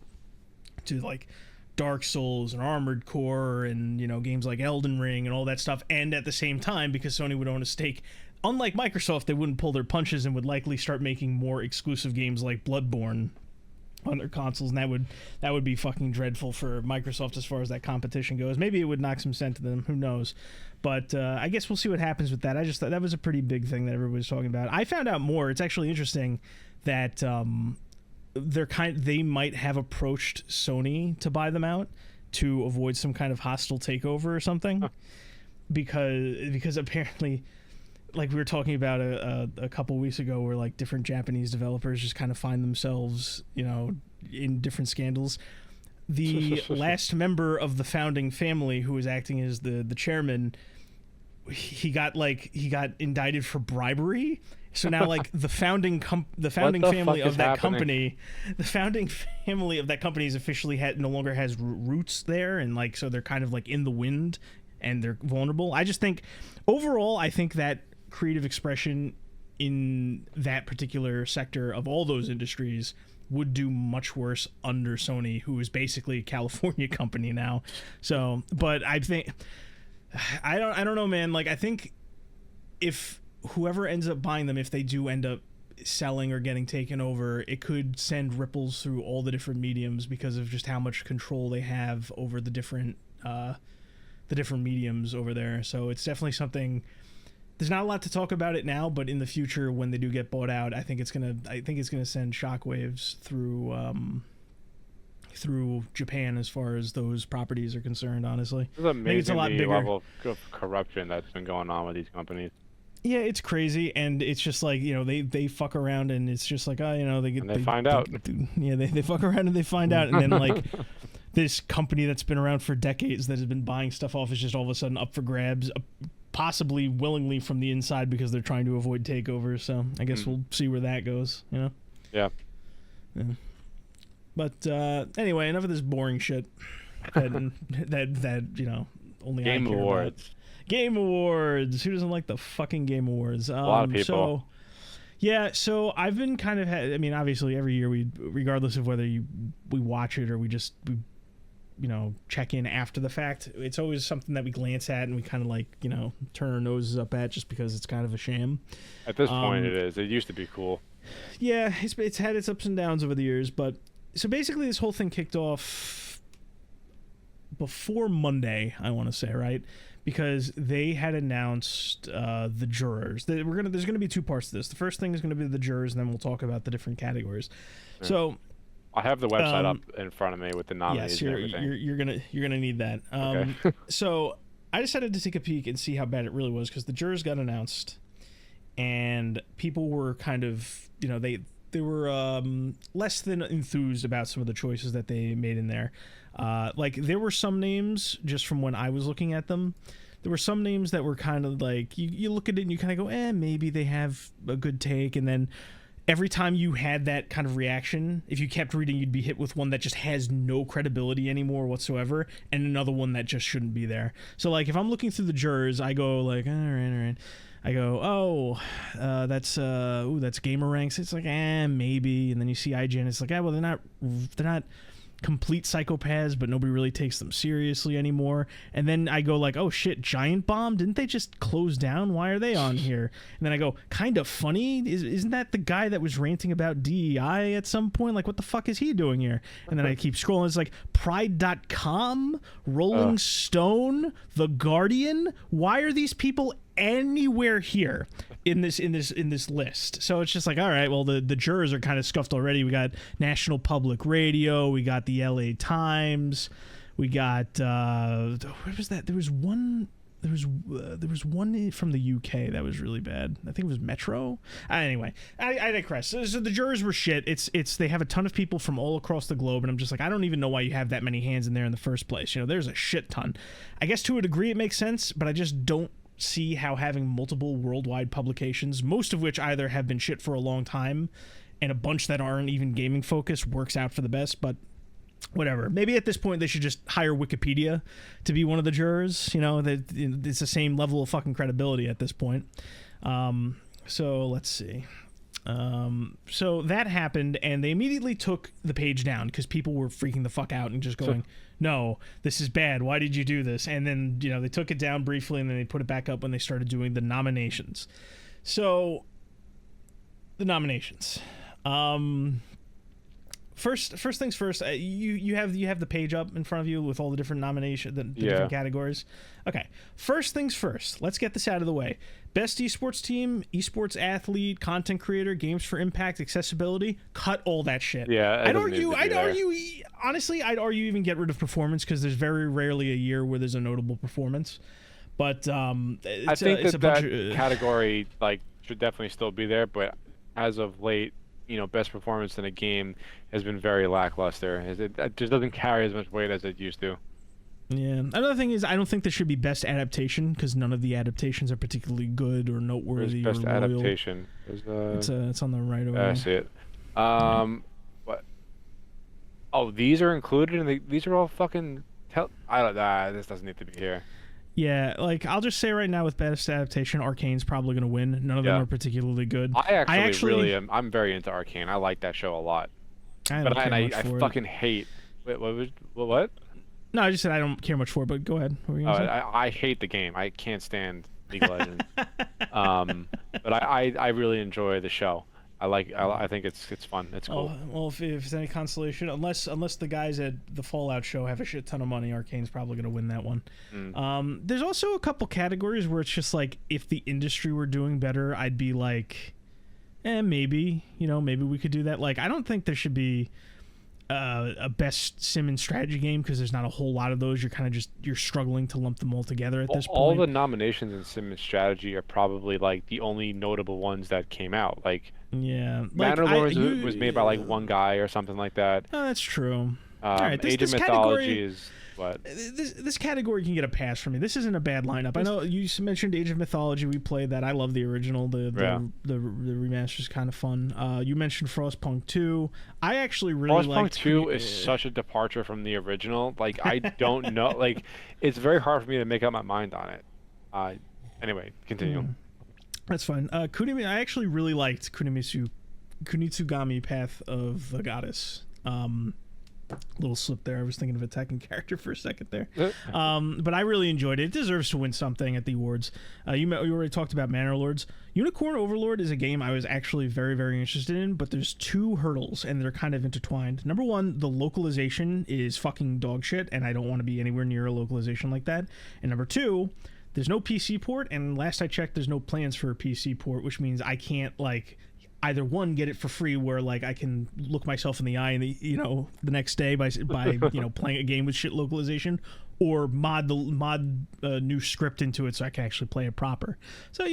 to like Dark Souls and Armored Core and, you know, games like Elden Ring and all that stuff, and at the same time, because Sony would own a stake, unlike Microsoft, they wouldn't pull their punches and would likely start making more exclusive games like Bloodborne on their consoles, and that would be fucking dreadful for Microsoft as far as that competition goes. Maybe it would knock some sense to them, who knows. But I guess we'll see what happens with that. I just thought that was a pretty big thing that everybody's talking about. I found out more. It's actually interesting that they might have approached Sony to buy them out to avoid some kind of hostile takeover or something, because apparently, like we were talking about a couple weeks ago, where like different Japanese developers just kind of find themselves, you know, in different scandals. The last member of the founding family, who was acting as the chairman, he got indicted for bribery. So now, like, the founding family of that company is officially no longer has roots there, and like, so they're kind of like in the wind and they're vulnerable. I just think overall, I think that creative expression in that particular sector of all those industries would do much worse under Sony, who is basically a California company now. So, but I think I don't know, man. Like, I think if whoever ends up buying them, if they do end up selling or getting taken over, it could send ripples through all the different mediums because of just how much control they have over the different mediums over there. So it's definitely something. There's not a lot to talk about it now, but in the future, when they do get bought out, I think it's gonna send shockwaves through Japan as far as those properties are concerned. Honestly, it's amazing, it's a lot bigger level of corruption that's been going on with these companies. Yeah, it's crazy, and it's just like, you know, they fuck around, and it's just like, oh, you know, they find out. They fuck around and they find out, and then like this company that's been around for decades that has been buying stuff off is just all of a sudden up for grabs, possibly willingly from the inside because they're trying to avoid takeovers. So I guess we'll see where that goes, you know? Yeah. But anyway, enough of this boring shit that you know, only Game I care Awards. About. Game Awards. Who doesn't like the fucking Game Awards? A lot of people. So I've been kind of. I mean, obviously, every year regardless of whether we watch it or we you know, check in after the fact, it's always something that we glance at and we kind of like, you know, turn our noses up at just because it's kind of a sham. At this point, it is. It used to be cool. Yeah, it's had its ups and downs over the years, but so basically, this whole thing kicked off before Monday, I want to say, right? Because they had announced the jurors. There's gonna be two parts to this. The first thing is gonna be the jurors, and then we'll talk about the different categories. Yeah. So I have the website up in front of me with the nominees. Yes, and everything. you're gonna need that. Okay. So I decided to take a peek and see how bad it really was, because the jurors got announced, and people were kind of, you know, less than enthused about some of the choices that they made in there. Like there were some names just from when I was looking at them. There were some names that were kind of like you look at it and you kind of go, maybe they have a good take, and then every time you had that kind of reaction, if you kept reading, you'd be hit with one that just has no credibility anymore whatsoever, and another one that just shouldn't be there. So like if I'm looking through the jurors, I go like, all right. I go, that's gamer ranks. It's like, maybe. And then you see IGN, it's like, well, they're not complete psychopaths, but nobody really takes them seriously anymore. And then I go like, oh shit, Giant Bomb, didn't they just close down? Why are they on here? And then I go, kind of funny, isn't that the guy that was ranting about DEI at some point? Like, what the fuck is he doing here? And then I keep scrolling, it's like Pride.com, Rolling Stone, The Guardian. Why are these people anywhere here in this list? So it's just like, all right, well, the jurors are kind of scuffed already. We got National Public Radio, we got the LA Times, we got where was that? There was one from the UK that was really bad. I think it was Metro. Anyway, I digress. So the jurors were shit. It's they have a ton of people from all across the globe, and I'm just like, I don't even know why you have that many hands in there in the first place. You know, there's a shit ton. I guess to a degree it makes sense, but I just don't see how having multiple worldwide publications, most of which either have been shit for a long time and a bunch that aren't even gaming focused, works out for the best. But whatever, maybe at this point they should just hire Wikipedia to be one of the jurors. You know, that it's the same level of fucking credibility at this point. So let's see. So that happened, and they immediately took the page down because people were freaking the fuck out and just going, no, this is bad. Why did you do this? And then, you know, they took it down briefly, and then they put it back up when they started doing the nominations. So the nominations. First things first. You have the page up in front of you with all the different different categories. Okay. First things first. Let's get this out of the way. Best esports team, esports athlete, content creator, games for impact, accessibility. Cut all that shit. Yeah. I'd argue. Honestly, I'd argue even get rid of performance, because there's very rarely a year where there's a notable performance. But I think that category should definitely still be there. But as of late, you know, best performance in a game has been very lackluster. It just doesn't carry as much weight as it used to. Yeah. Another thing is, I don't think there should be best adaptation, because none of the adaptations are particularly good or noteworthy. There's best or loyal. adaptation. It's on the right over there. I see it. What? Oh, these are included, and these are all fucking. This doesn't need to be here. Yeah, like, I'll just say right now, with best adaptation, Arcane's probably going to win. None of them are particularly good. I actually really am. I'm very into Arcane. I like that show a lot. I fucking hate. Wait, what? No, I just said I don't care much for it, but go ahead. What were you gonna say? I hate the game. I can't stand League of Legends. But I really enjoy the show. I think it's fun. It's cool. Well, if it's any consolation, unless the guys at the Fallout show have a shit ton of money, Arcane's probably going to win that one. There's also a couple categories where it's just like, if the industry were doing better, I'd be like, maybe, maybe we could do that. Like, I don't think there should be a best sim and strategy game, because there's not a whole lot of those. You're struggling to lump them all together at this point. All the nominations in sim and strategy are probably like the only notable ones that came out. Like, yeah, Bannerlords was made by like one guy or something like that. Oh, that's true. All right, Age of Mythology is what? This category can get a pass from me. This isn't a bad lineup. I know you mentioned Age of Mythology. We played that. I love the original. The remaster is kind of fun. You mentioned Frostpunk 2. I actually really liked Frostpunk 2 is such a departure from the original. Like, I don't know. Like, it's very hard for me to make up my mind on it. Anyway, continue. That's fine. Kunimi, I actually really liked Kunitsugami Path of the Goddess. Little slip there. I was thinking of a Tekken character for a second there. But I really enjoyed it. It deserves to win something at the awards. You already talked about Manor Lords. Unicorn Overlord is a game I was actually very, very interested in, but there's two hurdles, and they're kind of intertwined. Number one, the localization is fucking dog shit, and I don't want to be anywhere near a localization like that. And number two, there's no PC port, and last I checked, there's no plans for a PC port, which means I can't, like, either one, get it for free, where like I can look myself in the eye the next day by playing a game with shit localization, or mod new script into it so I can actually play it proper. So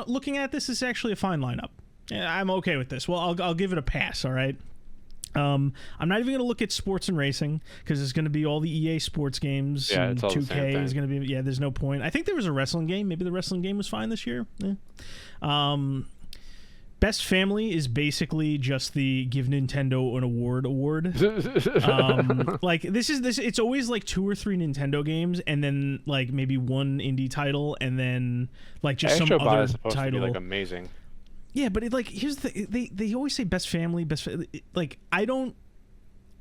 looking at this is actually a fine lineup. Yeah, I'm okay with this. Well, I'll give it a pass. All right. I'm not even going to look at sports and racing because it's going to be all the EA sports games. Yeah, and it's all the 2K same thing. is going to be. Yeah, there's no point. I think there was a wrestling game. Maybe the wrestling game was fine this year. Yeah. Best family is basically just the give Nintendo an award. Like this. It's always like 2 or 3 Nintendo games, and then like maybe 1 indie title, and then like just some Astrobot other is supposed title. to be like amazing. Yeah, but it, like here's the they always say best family, like I don't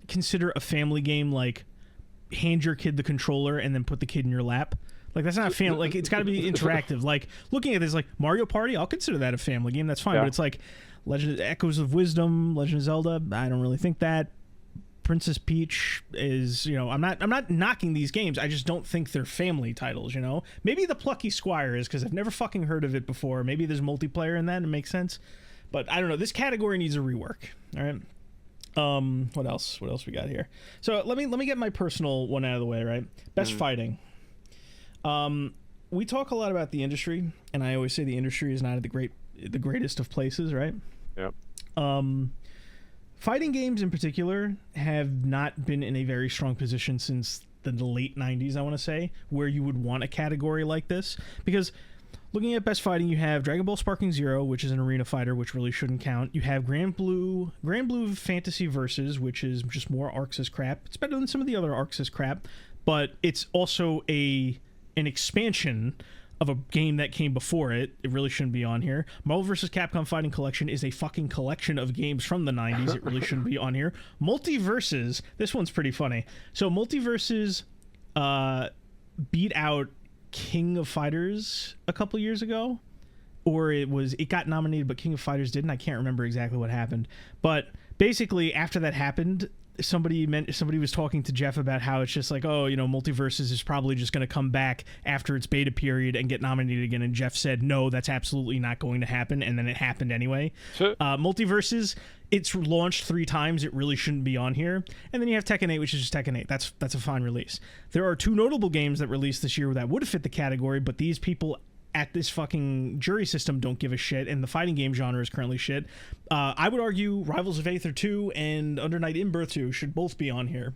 consider a family game like hand your kid the controller and then put the kid in your lap. Like that's not a family. Like it's got to be interactive. Like looking at this, like Mario Party, I'll consider that a family game. That's fine. Yeah. But it's like Legend Echoes of Wisdom, Legend of Zelda. I don't really think that. Princess Peach is, I'm not knocking these games. I just don't think they're family titles. Maybe the Plucky Squire is because I've never fucking heard of it before. Maybe there's multiplayer in that and it makes sense. But I don't know. This category needs a rework. All right. What else? What else we got here? So let me get my personal one out of the way. Right. Best fighting. We talk a lot about the industry, and I always say the industry is not at the greatest of places, right? Yep. Fighting games in particular have not been in a very strong position since the late 90s, I want to say, where you would want a category like this. Because looking at best fighting, you have Dragon Ball Sparking Zero, which is an arena fighter, which really shouldn't count. You have Grand Blue Fantasy Versus, which is just more Arxis crap. It's better than some of the other Arxis crap, but it's also an expansion of a game that came before it. It really shouldn't be on here. Marvel vs. Capcom Fighting Collection is a fucking collection of games from the 90s. It really shouldn't be on here. Multiverses, this one's pretty funny. So Multiverses beat out King of Fighters a couple years ago. Or it got nominated, but King of Fighters didn't. I can't remember exactly what happened. But basically, after that happened, somebody was talking to Jeff about how it's just like, Multiverses is probably just going to come back after its beta period and get nominated again. And Jeff said, no, that's absolutely not going to happen. And then it happened anyway. Sure. Multiverses, it's launched 3 times. It really shouldn't be on here. And then you have Tekken 8, which is just Tekken 8. That's a fine release. There are 2 notable games that released this year that would have fit the category, but these people at this fucking jury system don't give a shit, and the fighting game genre is currently shit. I would argue Rivals of Aether 2 and Under Night In-Birth 2 should both be on here,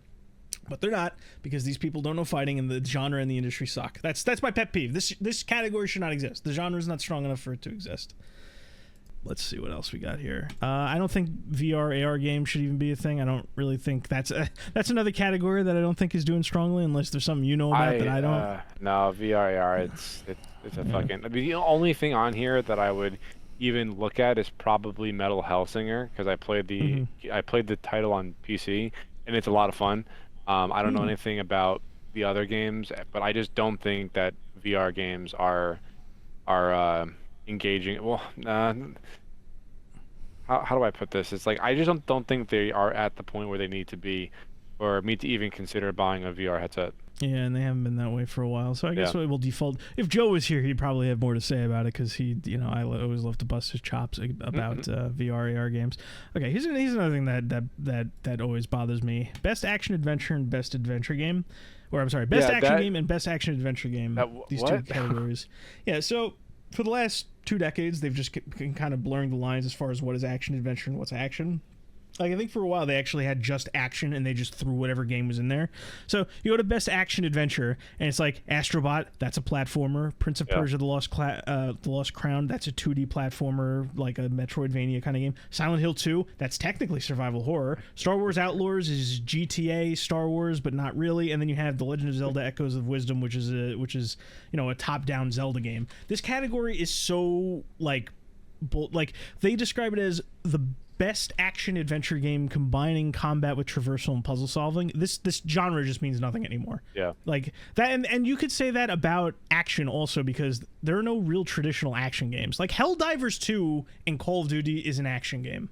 but they're not because these people don't know fighting and the genre and the industry suck. That's my pet peeve. This category should not exist. The genre is not strong enough for it to exist. Let's see what else we got here. I don't think VR AR games should even be a thing. I don't really think that's another category that I don't think is doing strongly unless there's something you know about that I don't. No, VR AR, it's a fucking. I mean, the only thing on here that I would even look at is probably Metal Hellsinger because I played the title on PC and it's a lot of fun. I don't know anything about the other games, but I just don't think that VR games are engaging. Well, how do I put this? It's like I just don't think they are at the point where they need to be for me to even consider buying a VR headset. Yeah, and they haven't been that way for a while. So I guess we will default. If Joe was here, he'd probably have more to say about it because I always love to bust his chops about VR AR games. Okay, here's another thing that always bothers me: best action adventure and best adventure game, or I'm sorry, best action game and best action adventure game. These two categories. Yeah, so for the last 2 decades, they've just been kind of blurring the lines as far as what is action adventure and what's action. Like, I think for a while they actually had just action and they just threw whatever game was in there. So you go to best action adventure and it's like Astrobot, that's a platformer. Prince of Persia: The Lost Crown, that's a 2D platformer, like a Metroidvania kind of game. Silent Hill 2, that's technically survival horror. Star Wars Outlaws is GTA Star Wars, but not really. And then you have The Legend of Zelda: Echoes of Wisdom, which is a top-down Zelda game. This category is so like they describe it as the best action adventure game combining combat with traversal and puzzle solving. This genre just means nothing anymore. Yeah. Like that, and you could say that about action also because there are no real traditional action games. Like Helldivers 2 in Call of Duty is an action game.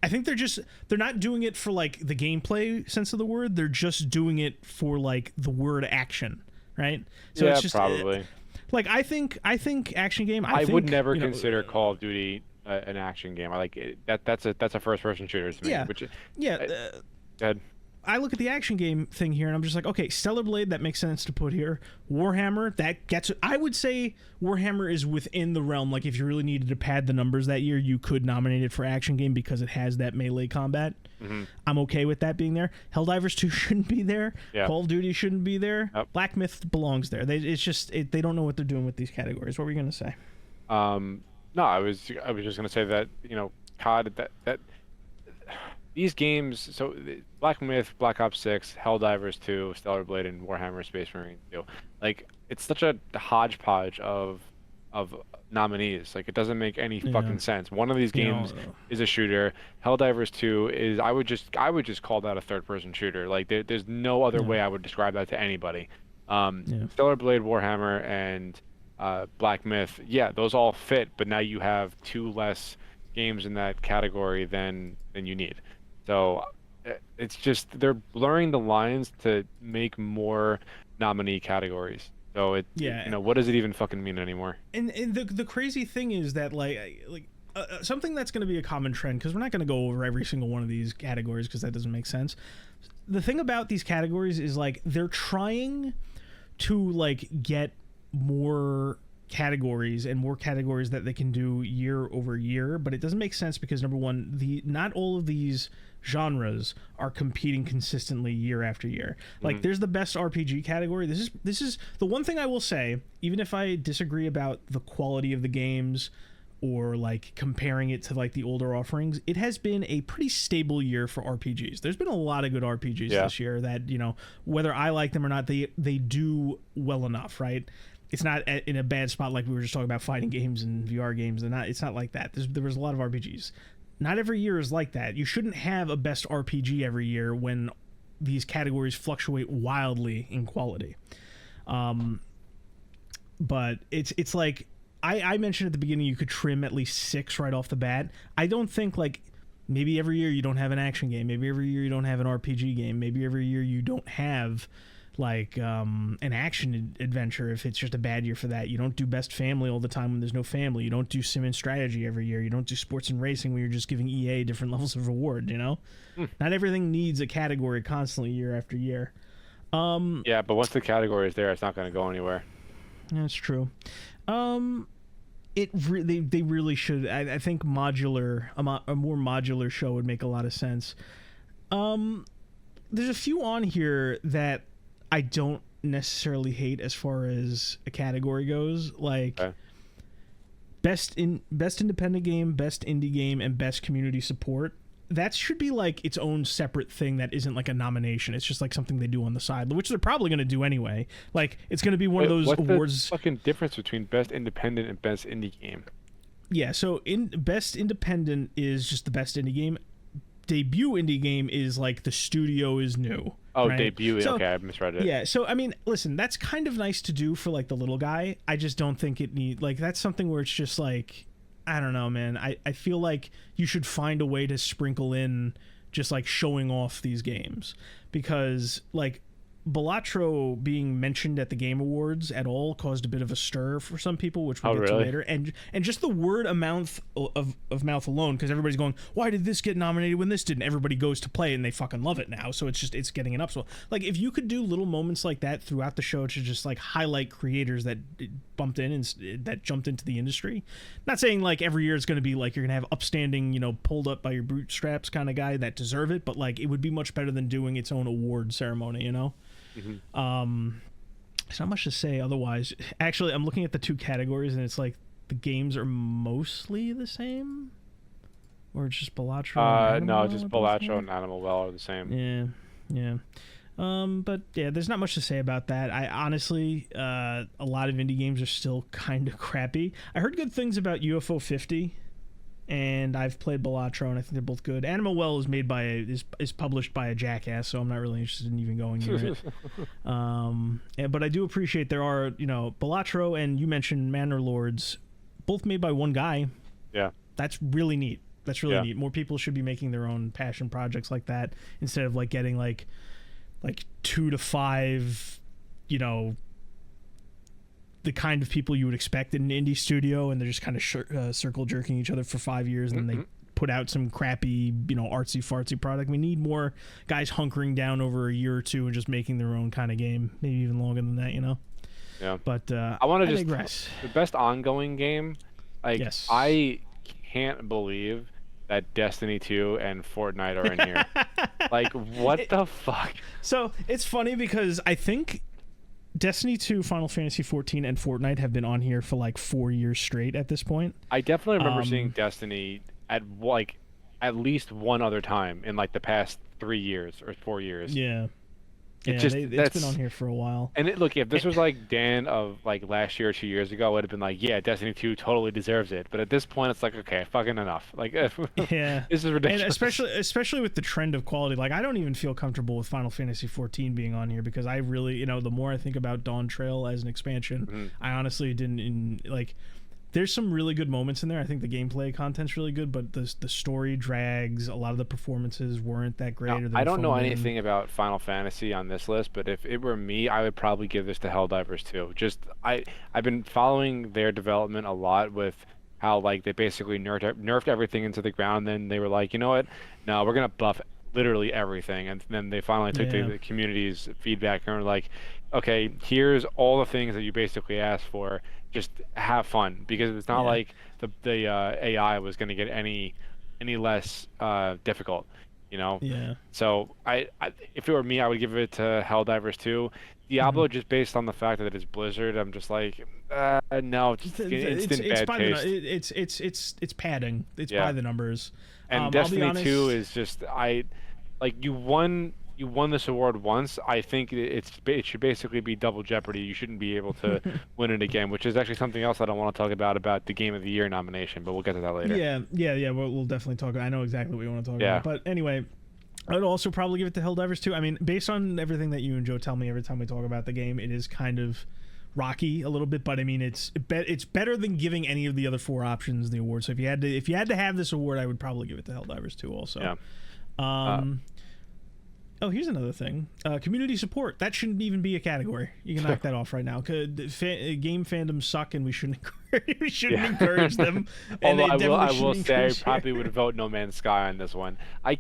I think they're not doing it for like the gameplay sense of the word. They're just doing it for like the word action, right? So yeah, it's just probably. Like I think action game. I would never consider Call of Duty an action game. I like it. That's a first person shooter to me. Yeah. Which, yeah. Go ahead. I look at the action game thing here, and I'm just like, okay, Stellar Blade, that makes sense to put here. Warhammer, that gets. I would say Warhammer is within the realm. Like, if you really needed to pad the numbers that year, you could nominate it for action game because it has that melee combat. Mm-hmm. I'm okay with that being there. Helldivers 2 shouldn't be there. Yeah. Call of Duty shouldn't be there. Yep. Black Myth belongs there. They don't know what they're doing with these categories. What were you gonna say? No, I was just gonna say that, you know, COD, that these games, so Black Myth, Black Ops 6, Helldivers 2, Stellar Blade, and Warhammer Space Marine 2, like, it's such a hodgepodge of nominees. Like, it doesn't make any fucking sense. One of these games is a shooter. Helldivers 2 is, I would just call that a third-person shooter. Like, there's no other way I would describe that to anybody. Stellar Blade, Warhammer, and Black Myth, yeah, those all fit, but now you have 2 less games in that category than you need. So it's just, they're blurring the lines to make more nominee categories. So you know, what does it even fucking mean anymore? And the crazy thing is that something that's going to be a common trend, because we're not going to go over every single one of these categories because that doesn't make sense. The thing about these categories is, like, they're trying to, like, get more categories and more categories that they can do year over year, but it doesn't make sense because, number one, not all of these genres are competing consistently year after year. Like, there's the best RPG category. This is the one thing I will say, even if I disagree about the quality of the games or, like, comparing it to, like, the older offerings, it has been a pretty stable year for RPGs. There's been a lot of good RPGs this year that, you know, whether I like them or not, they do well enough, right? It's not in a bad spot like we were just talking about fighting games and VR games, and it's not like that. There was a lot of RPGs. Not every year is like that. You shouldn't have a best RPG every year when these categories fluctuate wildly in quality. But it's like, I mentioned at the beginning you could trim at least 6 right off the bat. I don't think, like, maybe every year you don't have an action game. Maybe every year you don't have an RPG game. Maybe every year you don't have, like, an action adventure if it's just a bad year for that. You don't do best family all the time when there's no family. You don't do sim and strategy every year. You don't do sports and racing when you're just giving EA different levels of reward, you know? Not everything needs a category constantly year after year. Yeah, but once the category is there, it's not going to go anywhere. That's true. They really should. I think a more modular show would make a lot of sense. There's a few on here that I don't necessarily hate as far as a category goes, like best independent game, best indie game, and best community support. That should be, like, its own separate thing that isn't, like, a nomination. It's just, like, something they do on the side, which they're probably going to do anyway. Like, it's going to be one of those awards. What's the fucking difference between best independent and best indie game? Yeah, so best independent is just the best indie game. Debut indie game is, like, the studio is new. Oh, right? debut. So, okay, I misread it. Yeah, so, I mean, listen, that's kind of nice to do for, like, the little guy. I just don't think that's something where it's just, like, I don't know, man. I feel like you should find a way to sprinkle in just, like, showing off these games, because, like, Balatro being mentioned at the Game Awards at all caused a bit of a stir for some people, which we'll get to later. And just the word of mouth alone, because everybody's going, why did this get nominated when this didn't? Everybody goes to play it and they fucking love it now. So it's getting an upswell. Like, if you could do little moments like that throughout the show to just, like, highlight creators that bumped in and that jumped into the industry. Not saying, like, every year it's going to be like you're going to have upstanding, you know, pulled up by your bootstraps kind of guy that deserve it, but, like, it would be much better than doing its own award ceremony, you know? There's not much to say otherwise. Actually, I'm looking at the 2 categories and it's like the games are mostly the same, or just Balatro. No, just Balatro and Animal Well are the same. Yeah. But yeah, there's not much to say about that. I honestly, a lot of indie games are still kind of crappy. I heard good things about UFO 50. And I've played Balatro, and I think they're both good. Animal Well is is published by a jackass, so I'm not really interested in even going near it. But I do appreciate there are, you know, Balatro and you mentioned Manor Lords, both made by one guy. Yeah. That's really neat. That's really neat. More people should be making their own passion projects like that instead of, like, getting like 2 to 5, you know, the kind of people you would expect in an indie studio, and they're just kind of circle jerking each other for 5 years, and then they put out some crappy, artsy fartsy product. We need more guys hunkering down over a year or two and just making their own kind of game, maybe even longer than that, Yeah. But I want to digress. The best ongoing game. Like, Yes. I can't believe that Destiny 2 and Fortnite are in here. Like, what the fuck? So it's funny because I think Destiny 2, Final Fantasy 14, and Fortnite have been on here for like 4 years straight at this point. I definitely remember seeing Destiny at least one other time in like the past 3 years or 4 years. Yeah. It's been on here for a while. And look, if this was like Dan of like last year or 2 years ago, it would have been like, yeah, Destiny 2 totally deserves it. But at this point, it's like, okay, fucking enough. Like, yeah, this is ridiculous. And especially with the trend of quality, like I don't even feel comfortable with Final Fantasy 14 being on here because I really, the more I think about Dawn Trail as an expansion, I honestly didn't like. There's some really good moments in there. I think the gameplay content's really good, but the story drags. A lot of the performances weren't that great. Now, I don't know anything about Final Fantasy on this list, but if it were me, I would probably give this to Helldivers 2. I've been following their development a lot with how like they basically nerfed everything into the ground. Then they were like, you know what? No, we're gonna buff literally everything, and then they finally took the community's feedback and were like, okay, here's all the things that you basically asked for. Just have fun, because it's not like the AI was going to get any less difficult, Yeah. So if it were me, I would give it to Helldivers 2. Diablo, just based on the fact that it's Blizzard, I'm just like, no, just instant bad taste. It's padding. It's by the numbers. And Destiny 2 is just you won this award once. I think it should basically be double jeopardy. You shouldn't be able to win it again, which is actually something else I don't want to talk about the Game of the Year nomination, but we'll get to that later. Yeah. We'll definitely talk. I know exactly what you want to talk about. But anyway, I'd also probably give it to Helldivers 2. I mean, based on everything that you and Joe tell me every time we talk about the game, it is kind of rocky a little bit, but I mean, it's better than giving any of the other 4 options the award. So if you had to have this award, I would probably give it to Helldivers 2 also. Yeah. Oh, here's another thing. Community support. That shouldn't even be a category. You can knock that off right now. Game fandoms suck, and we shouldn't encourage them. Although I will say I probably would vote No Man's Sky on this one. I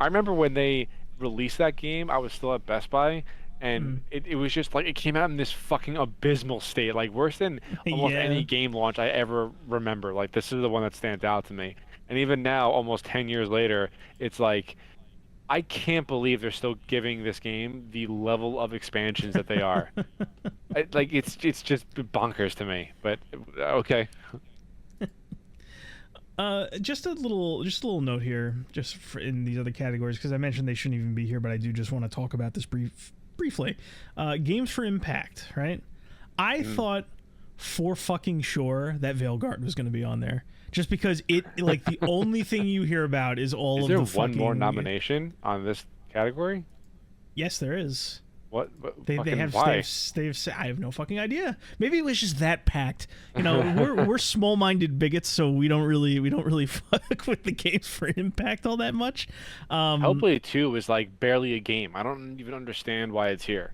remember when they released that game, I was still at Best Buy, and it was just like it came out in this fucking abysmal state, like worse than almost any game launch I ever remember. Like, this is the one that stands out to me. And even now, almost 10 years later, it's like, I can't believe they're still giving this game the level of expansions that they are. It's just bonkers to me. But okay. Just a little note here, in these other categories, because I mentioned they shouldn't even be here, but I do just want to talk about this briefly. Games for Impact, right? I thought for fucking sure that Veilguard was going to be on there. Just because the only thing you hear about is all of the fucking... Is there one more nomination on this category? Yes, there is. What they have? Why? I have no fucking idea. Maybe it was just that packed. We're small-minded bigots, so we don't really fuck with the Games for Impact all that much. Hellblade 2 was like barely a game. I don't even understand why it's here.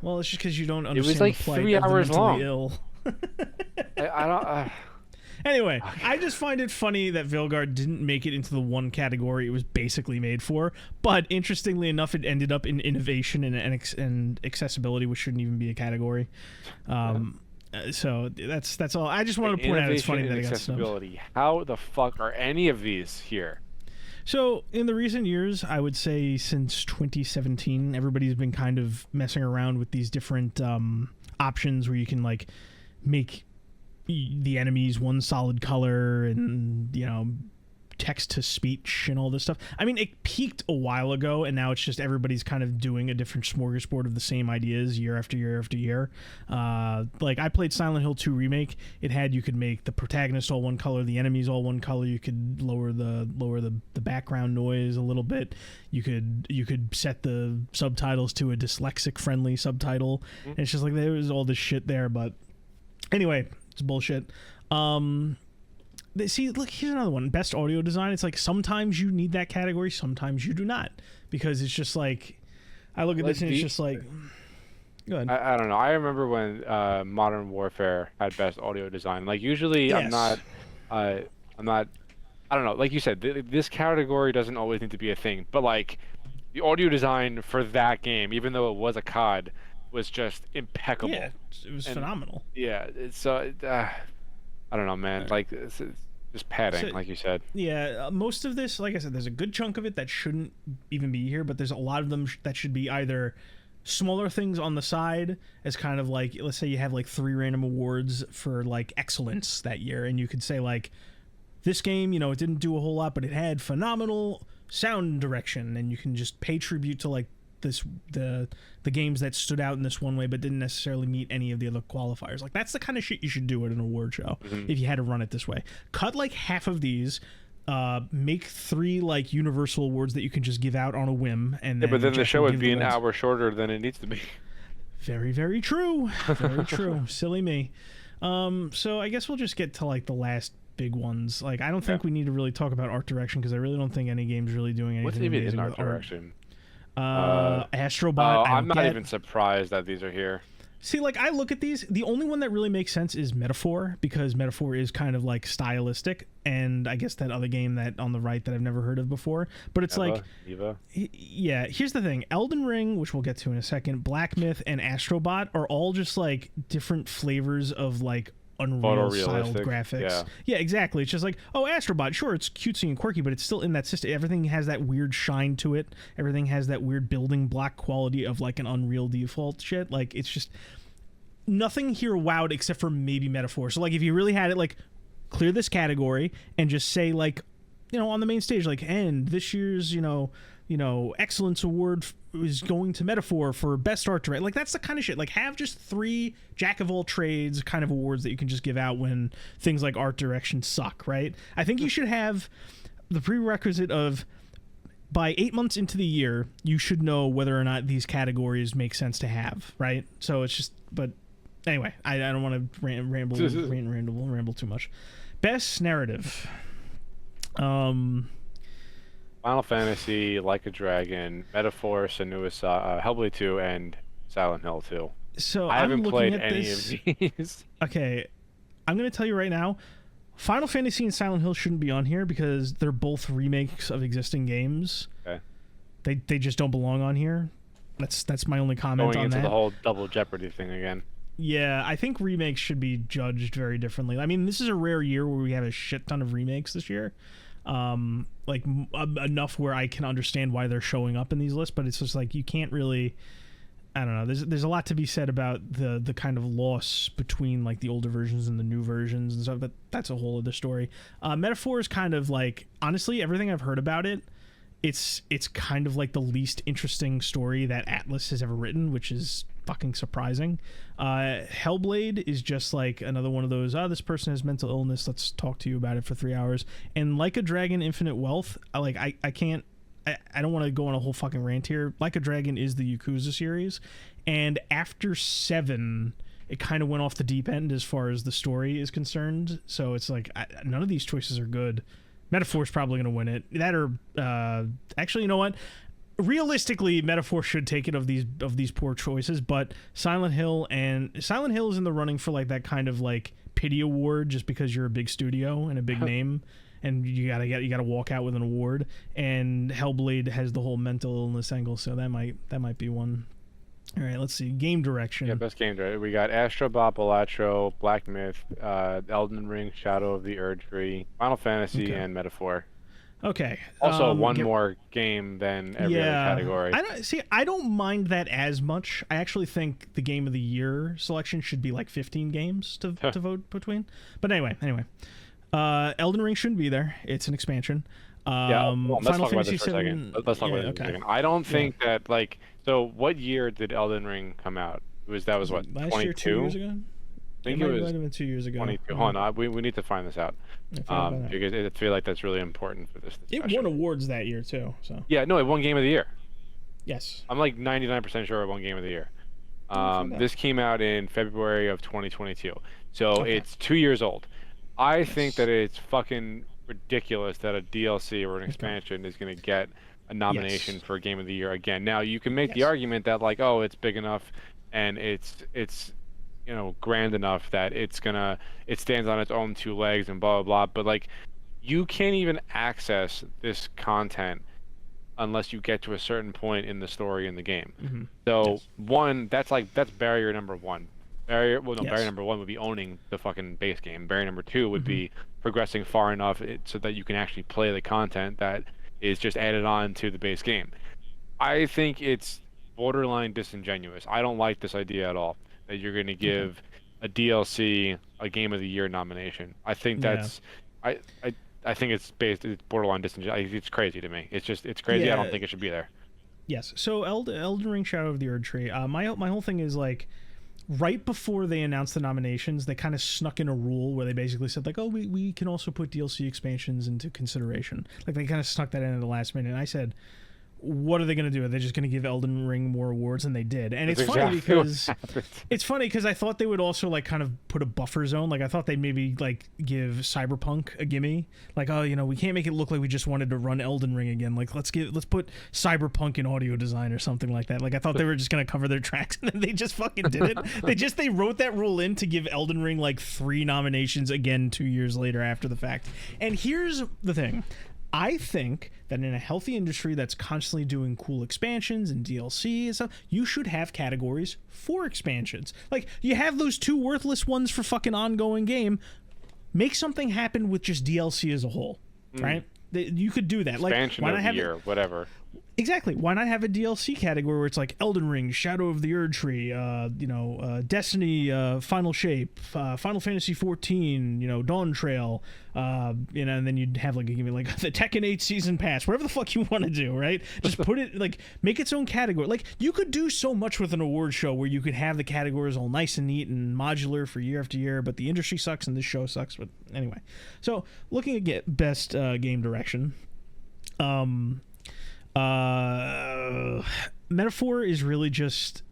Well, it's just because you don't understand. It was like the plight 3 hours of the long. Ill. I don't. Anyway, I just find it funny that Veilguard didn't make it into the one category it was basically made for. But interestingly enough, it ended up in innovation and accessibility, which shouldn't even be a category. So that's all. I just wanted to point out it's funny that it got accessibility. How the fuck are any of these here? So in the recent years, I would say since 2017, everybody's been kind of messing around with these different options where you can make the enemies one solid color and text to speech and all this stuff. I mean, it peaked a while ago, and now it's just everybody's kind of doing a different smorgasbord of the same ideas year after year after year. I played Silent Hill 2 Remake. You could make the protagonist all one color, the enemies all one color. You could lower the background noise a little bit. You could set the subtitles to a dyslexic friendly subtitle. And it's just like there was all this shit there, but anyway, it's bullshit. See, look, here's another one. Best audio design. It's like sometimes you need that category, sometimes you do not, because it's just like I look at this and it's just like, go ahead. I don't know. I remember when Modern Warfare had best audio design. Like usually, yes. I I don't know. Like you said, this category doesn't always need to be a thing, but like the audio design for that game, even though it was a COD, was just Yeah, impeccable. it was And phenomenal. yeah, it's I don't know, man. Like it's just padding, So like you said. yeah, most of this, like I said, there's a good chunk of it that shouldn't even be here, but there's a lot of them that should be either smaller things on the side as kind of like, let's say you have like 3 random awards for like excellence that year, and you could say like, this game, it didn't do a whole lot, but it had phenomenal sound direction, and you can just pay tribute to like this the games that stood out in this one way but didn't necessarily meet any of the other qualifiers. Like that's the kind of shit you should do at an award show if you had to run it this way. Cut like half of these, make 3 like universal awards that you can just give out on a whim, and Yeah, then but then the Jeff show will would give be the an wins. hour shorter than it needs to be. Very, very true. Very true. Silly me. So I guess we'll just get to like the last big ones. Like I don't think we need to really talk about art direction because I really don't think any game's really doing anything What's even amazing in with art direction? Astrobot. Oh, I I'm don't not get. even surprised that these are here. See, like I look at these, the only one that really makes sense is Metaphor, because Metaphor is kind of like stylistic, and I guess that other game that on the right that I've never heard of before. But it's like, Eva. yeah, here's the thing: Elden Ring, which we'll get to in a second, Black Myth, and Astrobot are all just like different flavors of like Unreal styled Photorealistic, graphics. yeah. Exactly. It's just like, oh, Astrobot, sure, it's cutesy and quirky, but it's still in that system. Everything has that weird shine to it. Everything has that weird building block quality of like an Unreal default shit. Like it's just nothing here wowed except for maybe Metaphor. So like if you really had it, like clear this category and just say like, on the main stage, like, and this year's excellence award is going to Metaphor for best art direction. Like that's the kind of shit. Like have just 3 jack of all trades kind of awards that you can just give out when things like art direction suck, right? I think you should have the prerequisite of by 8 months into the year, you should know whether or not these categories make sense to have, right? So it's just, but anyway, I don't want to ramble too much. Best narrative. Final Fantasy, Like a Dragon, Metaphor, Senua, Hellblade 2, and Silent Hill 2. So I haven't I'm looking played at any this. of these. Okay, I'm going to tell you right now, Final Fantasy and Silent Hill shouldn't be on here because they're both remakes of existing games. Okay. They just don't belong on here. That's my only comment Going on into that. the whole double Jeopardy thing again. Yeah, I think remakes should be judged very differently. I mean, this is a rare year where we have a shit ton of remakes this year. Enough where I can understand why they're showing up in these lists, but it's just like you can't really. I don't know. There's a lot to be said about the kind of loss between like the older versions and the new versions and stuff, but that's a whole other story. Metaphor is kind of like, honestly, everything I've heard about it, it's kind of like the least interesting story that Atlas has ever written, which is fucking surprising. Hellblade is just like another one of those, this person has mental illness, let's talk to you about it for 3 hours. And Like a Dragon Infinite Wealth, I can't, I don't want to go on a whole fucking rant here. Like a Dragon is the Yakuza series, and after 7, it kind of went off the deep end as far as the story is concerned. So it's like none of these choices are good. Metaphor's probably going to win it. That or actually, you know what? Realistically, Metaphor should take it of these poor choices, but Silent Hill is in the running for like that kind of like pity award just because you're a big studio and a big name. And you gotta walk out with an award. And Hellblade has the whole mental illness angle, so that might be one. All right, let's see. Game direction. Yeah, best game direction. We got Astrobot, Balatro, Black Myth, Elden Ring, Shadow of the Erdtree, Final Fantasy, and Metaphor. Okay. Also, one more game than every other category. I don't mind that as much. I actually think the Game of the Year selection should be like 15 games to vote between. But anyway. Elden Ring shouldn't be there. It's an expansion. Let's Final talk about Fantasy this for a second. Let's talk about this for a second. I don't think that like. So, what year did Elden Ring come out? That was what, last 22? year, 2 years ago. I think it it was might have been 2 years ago. 22. Hold on, we need to find this out. Because I feel like that's really important for this discussion. It won awards that year too. So yeah, no, it won Game of the Year. yes, I'm like 99% sure it won Game of the Year. This came out in February of 2022, so it's 2 years old. I think that it's fucking ridiculous that a DLC or an expansion is going to get a nomination for Game of the Year again. Now you can make the argument that like, oh, it's big enough and it's grand enough that it stands on its own 2 legs and blah blah blah. But like, you can't even access this content unless you get to a certain point in the story in the game. Mm-hmm. So Yes. one, that's barrier number one. Well, no, barrier Yes. number one would be owning the fucking base game. Barrier number two would Mm-hmm. be progressing far enough so that you can actually play the content that is just added on to the base game. I think it's borderline disingenuous. I don't like this idea at all that you're going to Okay. give a DLC a Game of the Year nomination. I think Yeah. that's I I I think it's borderline disingenuous. It's crazy to me. It's crazy. I don't Yeah. think it should be there. Yes. So Elden Ring Shadow of the Erd Tree. My whole thing is like right before they announced the nominations, they kind of snuck in a rule where they basically said like, oh, we can also put DLC expansions into consideration. Like they kind of snuck that in at the last minute. And I said, what are they going to do? Are they just going to give Elden Ring more awards? And they did. And That's it's funny exactly what because happened. I thought they would also like kind of put a buffer zone. Like I thought they'd maybe like give Cyberpunk a gimme. Like, oh, we can't make it look like we just wanted to run Elden Ring again. Like let's put Cyberpunk in audio design or something like that. Like I thought they were just going to cover their tracks, and then they just fucking did it. They wrote that rule in to give Elden Ring like 3 nominations again 2 years later after the fact. And here's the thing. I think that in a healthy industry that's constantly doing cool expansions and DLC and stuff, you should have categories for expansions. Like, you have those 2 worthless ones for fucking ongoing game. Make something happen with just DLC as a whole, right? You could do that. Expansion Like, why of not the have year, whatever. Exactly. Why not have a DLC category where it's like Elden Ring, Shadow of the Erd Tree, Destiny, Final Shape, Final Fantasy 14, Dawn Trail, and then you'd have like the Tekken 8 season pass, whatever the fuck you want to do, right? Just put it like make its own category. Like you could do so much with an award show where you could have the categories all nice and neat and modular for year after year, but the industry sucks and this show sucks. But anyway, so looking at best game direction. Metaphor is really just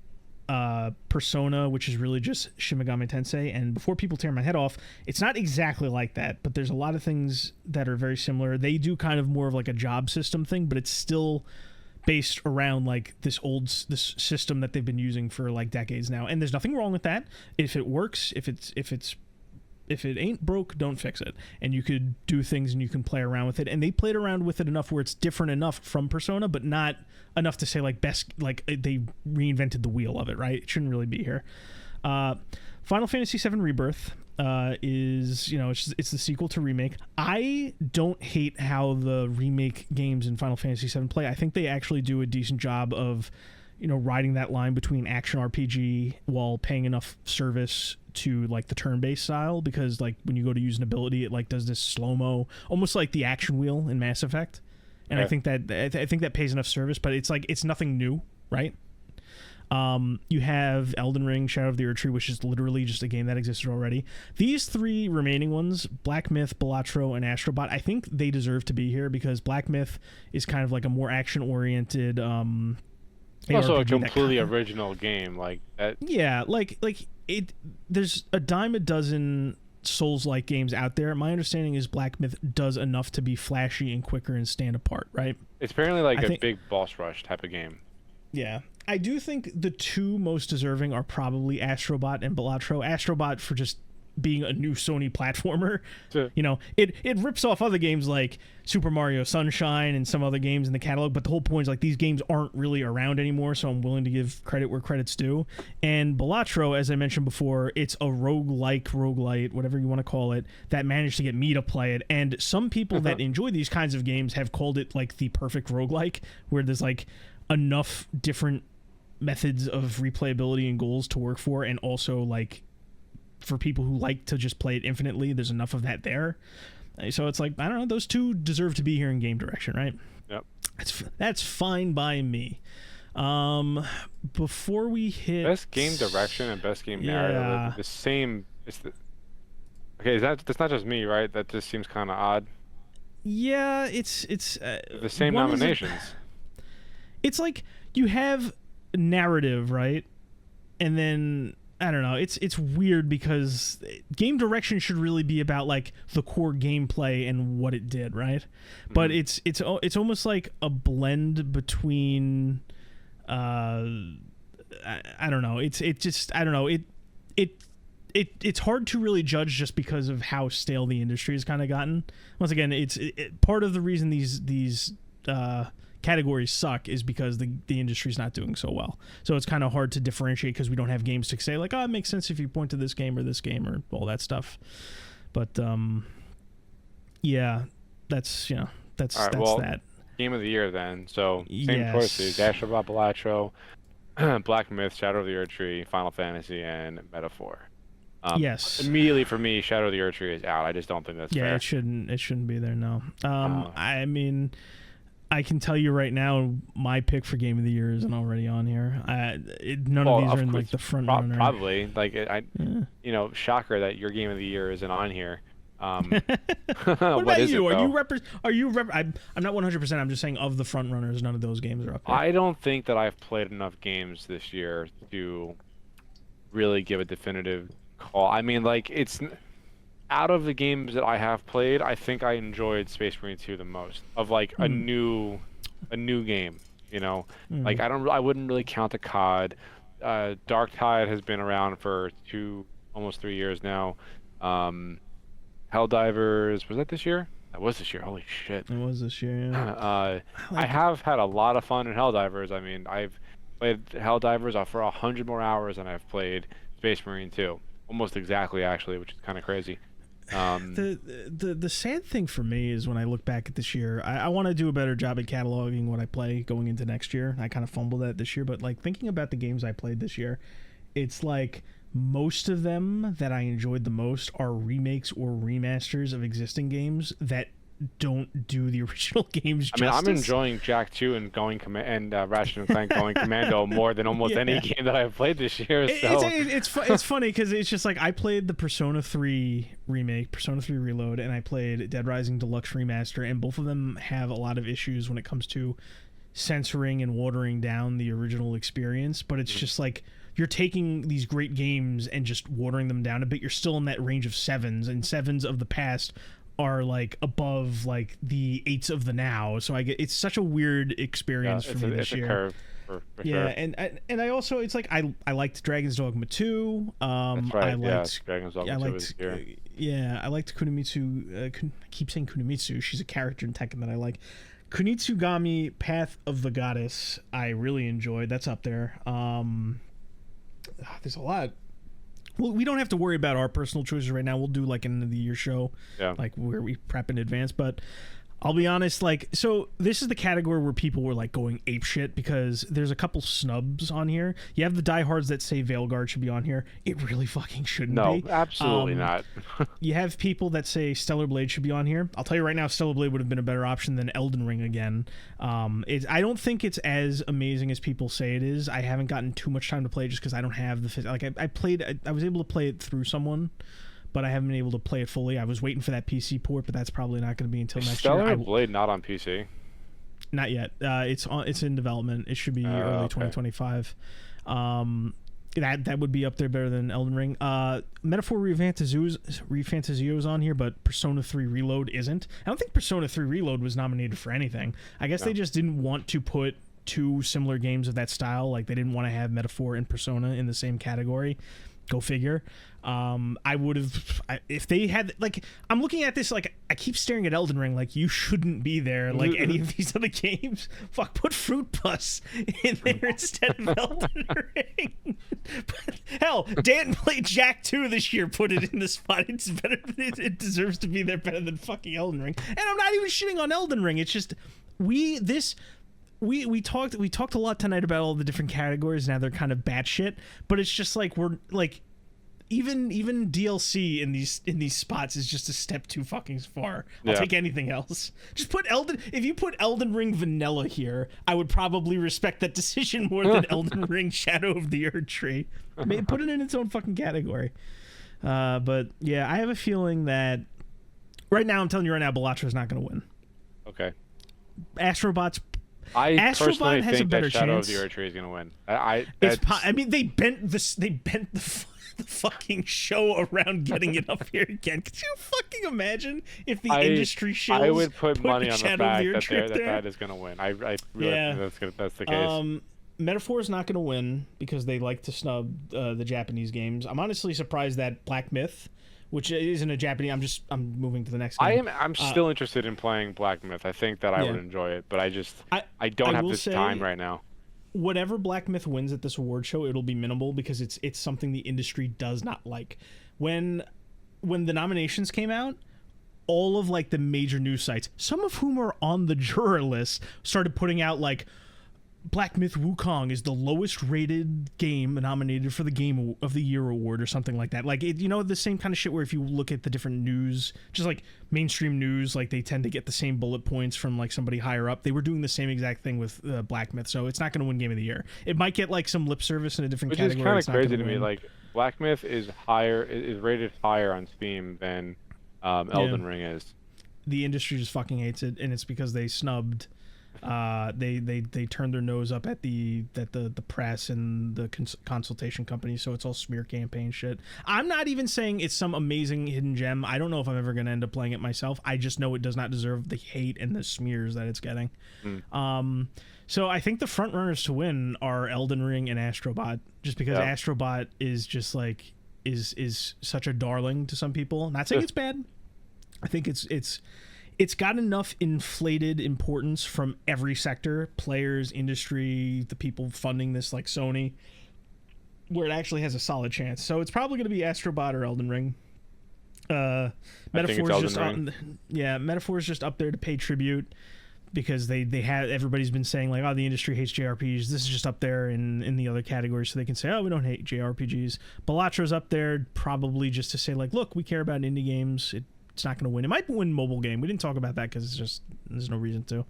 Persona, which is really just Shin Megami Tensei. And before people tear my head off, it's not exactly like that, but there's a lot of things that are very similar. They do kind of more of like a job system thing, but it's still based around like this system that they've been using for like decades now. And there's nothing wrong with that. If it works, if it ain't broke, don't fix it. And you could do things and you can play around with it. And they played around with it enough where it's different enough from Persona, but not enough to say like they reinvented the wheel of it, right? It shouldn't really be here. Final Fantasy VII Rebirth is, it's the sequel to Remake. I don't hate how the remake games in Final Fantasy VII play. I think they actually do a decent job of riding that line between action RPG while paying enough service to like the turn-based style, because like when you go to use an ability, it like does this slow-mo, almost like the action wheel in Mass Effect. And Okay. I think that pays enough service, but it's like it's nothing new, right? You have Elden Ring, Shadow of the Erd Tree, which is literally just a game that existed already. These 3 remaining ones, Black Myth, Balatro, and Astrobot, I think they deserve to be here because Black Myth is kind of like a more action-oriented Also a ARPG completely original game like that. Yeah, like it. There's a dime a dozen Souls-like games out there. My understanding is Black Myth does enough to be flashy and quicker and stand apart, right? It's apparently like I a think- big boss rush type of game. Yeah. I do think the 2 most deserving are probably Astrobot and Balatro. Astrobot for just being a new Sony platformer. Sure. It rips off other games like Super Mario Sunshine and some other games in the catalog, but the whole point is like these games aren't really around anymore, so I'm willing to give credit where credit's due. And Balatro, as I mentioned before, it's a roguelite, whatever you want to call it, that managed to get me to play it. And some people that enjoy these kinds of games have called it like the perfect roguelike, where there's like enough different methods of replayability and goals to work for, and also like for people who like to just play it infinitely, there's enough of that there. So it's like, I don't know, those 2 deserve to be here in game direction, right? Yep. That's fine by me. Before we hit Best game direction and best game narrative Yeah. are the same. Okay, that's not just me, right? That just seems kind of odd. Yeah, it's The same one is nominations. it's like you have narrative, right? And then I don't know. It's weird because game direction should really be about like the core gameplay and what it did, right? But it's almost like a blend between I don't know. It it's hard to really judge just because of how stale the industry has kind of gotten. Once again, it's part of the reason these categories suck is because the industry's not doing so well. So it's kind of hard to differentiate because we don't have games to say like, oh, it makes sense if you point to this game or all that stuff. But yeah, that's that's that. Game of the year then. So same choices: Astrobot, Balatro, Black Myth, Shadow of the Erdtree, Final Fantasy, and Metaphor. Yes. Immediately for me, Shadow of the Erdtree is out. I just don't think that's fair. Yeah, it shouldn't be there. No. I mean, I can tell you right now, my pick for Game of the Year isn't already on here. None of these are in like the front runner. Probably. Like shocker that your Game of the Year isn't on here. What about you? I'm not 100%. I'm just saying of the front runners, none of those games are up here. I don't think that I've played enough games this year to really give a definitive call. I mean, like, it's out of the games that I have played, I think I enjoyed Space Marine 2 the most. Of like a new game, Like I wouldn't really count the COD. Dark Tide has been around for almost 3 years now. Helldivers, was that this year? That was this year. Holy shit. It was this year, yeah. I have had a lot of fun in Helldivers. I mean, I've played Helldivers for 100 more hours than I've played Space Marine 2. Almost exactly, actually, which is kind of crazy. The sad thing for me is when I look back at this year, I want to do a better job at cataloging what I play going into next year. I kind of fumbled that this year, but like thinking about the games I played this year, it's like most of them that I enjoyed the most are remakes or remasters of existing games that don't do the original games justice. I mean, I'm enjoying Jack 2 and Ratchet and Clank Going Commando more than almost any game that I've played this year. So it's funny because it's just like I played the Persona 3 remake, Persona 3 Reload, and I played Dead Rising Deluxe Remaster, and both of them have a lot of issues when it comes to censoring and watering down the original experience. But it's just like you're taking these great games and just watering them down a bit. You're still in that range of sevens, and sevens of the past are like above like the eights of the now. So it's such a weird experience for me this year. Curve for yeah, sure. and I also it's like I liked Dragon's Dogma 2. That's right. I liked Dragon's Dogma 2 was here. Yeah, I liked Kunimitsu. I keep saying Kunimitsu. She's a character in Tekken that I like. Kunitsugami Path of the Goddess. I really enjoyed. That's up there. There's a lot. Well, we don't have to worry about our personal choices right now. We'll do like an end of the year show, like where we prep in advance. But I'll be honest, like, so this is the category where people were like going apeshit because there's a couple snubs on here. You have the diehards that say Veilguard should be on here. It really fucking shouldn't be. No, absolutely not. You have people that say Stellar Blade should be on here. I'll tell you right now, Stellar Blade would have been a better option than Elden Ring again. I don't think it's as amazing as people say it is. I haven't gotten too much time to play just because I don't have the I was able to play it through someone, but I haven't been able to play it fully. I was waiting for that PC port, but that's probably not going to be until next year. Stellar Blade not on PC? Not yet. It's in development. It should be early 2025. That would be up there better than Elden Ring. Metaphor Refantazio's on here, but Persona 3 Reload isn't. I don't think Persona 3 Reload was nominated for anything. I guess they just didn't want to put two similar games of that style. Like they didn't want to have Metaphor and Persona in the same category. Go figure. I would have if they had like I'm looking at this like I keep staring at Elden Ring like you shouldn't be there like any of these other games. Fuck, put Fruit Plus in there instead of Elden Ring. But, hell, Dan played Jack 2 this year. Put it in the spot. It's better. It deserves to be there better than fucking Elden Ring. And I'm not even shitting on Elden Ring. It's just we talked a lot tonight about all the different categories. Now they're kind of batshit, but it's just like we're like even DLC in these spots is just a step too fucking far. I'll take anything else. Just put if you put Elden Ring Vanilla here, I would probably respect that decision more than Elden Ring Shadow of the Erdtree. Put it in its own fucking category. But yeah, I have a feeling that right now I'm telling you right now, Balatra's not going to win. Okay. Astrobot personally has think a better that Shadow chance. of the Erdtree is going to win. I mean, they bent the fucking show around getting it up here again. Could you fucking imagine if the industry shows? I would put money on the fact that that is going to win. I really think that's the case. Metaphor is not going to win because they like to snub the Japanese games. I'm honestly surprised that Black Myth, which isn't a Japanese, I'm moving to the next game. I'm still interested in playing Black Myth. I think that I would enjoy it, but I don't have this time right now. Whatever Black Myth wins at this award show, it'll be minimal because it's something the industry does not like. When the nominations came out, all of like the major news sites, some of whom are on the juror list, started putting out like Black Myth Wukong is the lowest rated game nominated for the Game of the Year award or something like that. Like, the same kind of shit where if you look at the different news, just like mainstream news, like they tend to get the same bullet points from like somebody higher up. They were doing the same exact thing with Black Myth, so it's not going to win Game of the Year. It might get like some lip service in a different category. Which is kind of crazy to me. Like, Black Myth is rated higher on Steam than Elden Ring is. The industry just fucking hates it, and it's because they snubbed. They turned their nose up at the press and the consultation company, so it's all smear campaign shit. I'm not even saying it's some amazing hidden gem. I don't know if I'm ever going to end up playing it myself. I just know it does not deserve the hate and the smears that it's getting. So I think the front runners to win are Elden Ring and Astrobot, just because Astrobot is just like is such a darling to some people. Not saying it's bad. I think it's got enough inflated importance from every sector, players, industry, the people funding this like Sony, where it actually has a solid chance. So it's probably going to be Astrobot or Elden Ring. Metaphor's just up there to pay tribute because they have, everybody's been saying like, oh, the industry hates JRPGs. This is just up there in the other categories, so they can say, oh, we don't hate JRPGs. Balattra's up there probably just to say like, look, we care about indie games. It's not going to win. It might win mobile game. We didn't talk about that because it's just there's no reason to.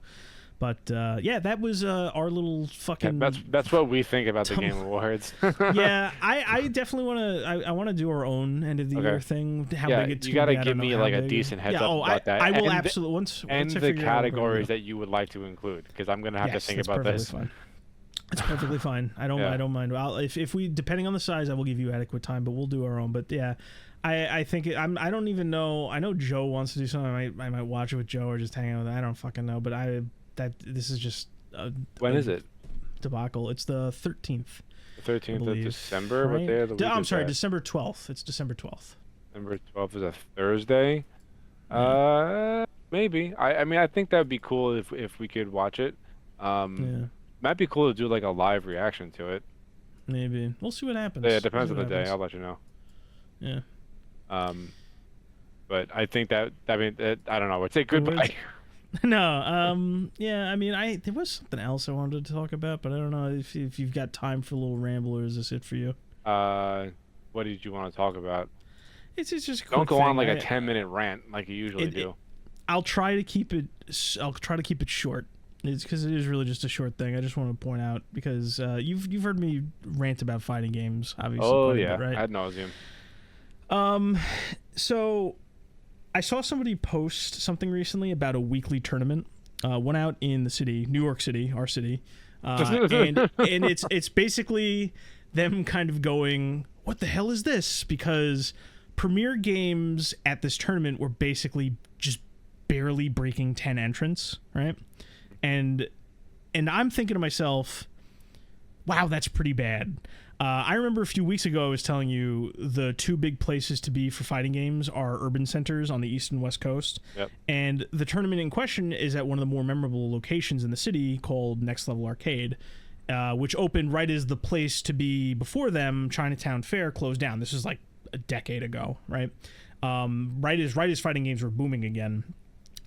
But that was our little fucking. Yeah, that's what we think about the Game Awards. Yeah, I definitely want to. I want to do our own end of the year thing. How big it's you got to give me like a decent heads up about that. I will absolutely once the categories that you would like to include, because I'm going to have to think about this. Fine. It's perfectly fine. I don't mind. If we, depending on the size, I will give you adequate time, but we'll do our own. But yeah. I think I don't even know. I know Joe wants to do something. I might watch it with Joe or just hang out with him. I don't fucking know. But this is just when is it? Debacle. It's the 13th. The 13th of December. Right? What day of the week I'm is sorry, that? December 12th. It's December 12th. December 12th is a Thursday. Maybe. I mean, I think that would be cool if we could watch it. Might be cool to do like a live reaction to it. Maybe. We'll see what happens. Yeah, it depends on the day. I'll let you know. Yeah. But I think that I don't know. Let's say goodbye. No. Yeah. I mean, there was something else I wanted to talk about, but I don't know if you've got time for a little ramble, or is this it for you? What did you want to talk about? It's just a quick don't go thing. on like a 10-minute rant like you usually do. I'll try to keep it. I'll try to keep it short. It's because it is really just a short thing. I just want to point out because you've heard me rant about fighting games, obviously. Oh yeah, right? ad nauseum. So I saw somebody post something recently about a weekly tournament. Went out in the city, New York City, our city, and it's basically them kind of going, "What the hell is this?" Because premier games at this tournament were basically just barely breaking 10 entrants, right? And I'm thinking to myself, wow, that's pretty bad. I remember a few weeks ago I was telling you the two big places to be for fighting games are urban centers on the east and west coast. Yep. And the tournament in question is at one of the more memorable locations in the city called Next Level Arcade, which opened right as the place to be before them, Chinatown Fair, closed down. This is like a decade ago, right? Right as fighting games were booming again.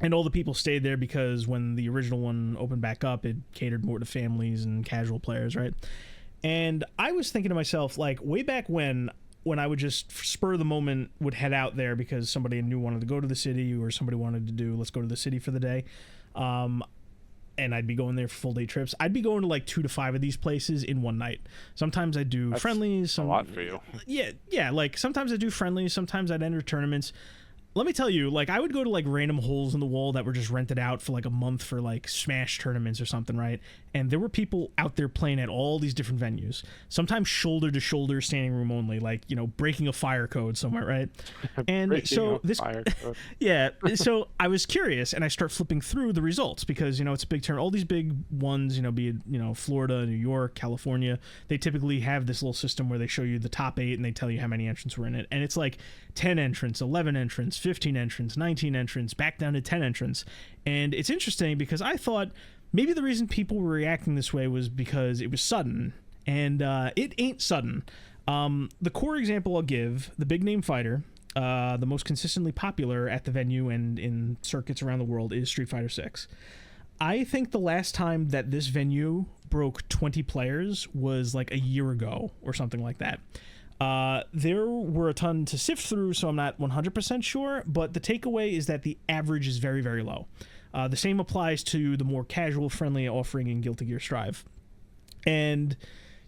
And all the people stayed there because when the original one opened back up, it catered more to families and casual players, right? And I was thinking to myself, like, way back when I would just spur of the moment would head out there because somebody I knew wanted to go to the city, or somebody wanted to do, let's go to the city for the day. And I'd be going there for full day trips. I'd be going to like 2 to 5 of these places in one night. Sometimes I'd do friendlies. A lot for you. Yeah. Like sometimes I'd do friendlies. Sometimes I'd enter tournaments. let me tell you, like, I would go to like random holes in the wall that were just rented out for like a month for like Smash tournaments or something, right? And there were people out there playing at all these different venues, sometimes shoulder to shoulder, standing room only, like, you know, breaking a fire code somewhere, right? And so this, yeah, so I was curious, and I start flipping through the results because, you know, it's a big turn. All these big ones, you know, be it, you know, Florida, New York, California, they typically have this little system where they show you the top 8 and they tell you how many entrants were in it, and it's like 10 entrants, 11 entrants, 15 entrants, 19 entrants, back down to 10 entrants. And it's interesting because I thought maybe the reason people were reacting this way was because it was sudden, and it ain't sudden. The core example I'll give, the big name fighter, the most consistently popular at the venue and in circuits around the world, is Street Fighter 6. I think the last time that this venue broke 20 players was like a year ago or something like that. There were a ton to sift through, so I'm not 100% sure, but the takeaway is that the average is very, very low. The same applies to the more casual, friendly offering in Guilty Gear Strive. And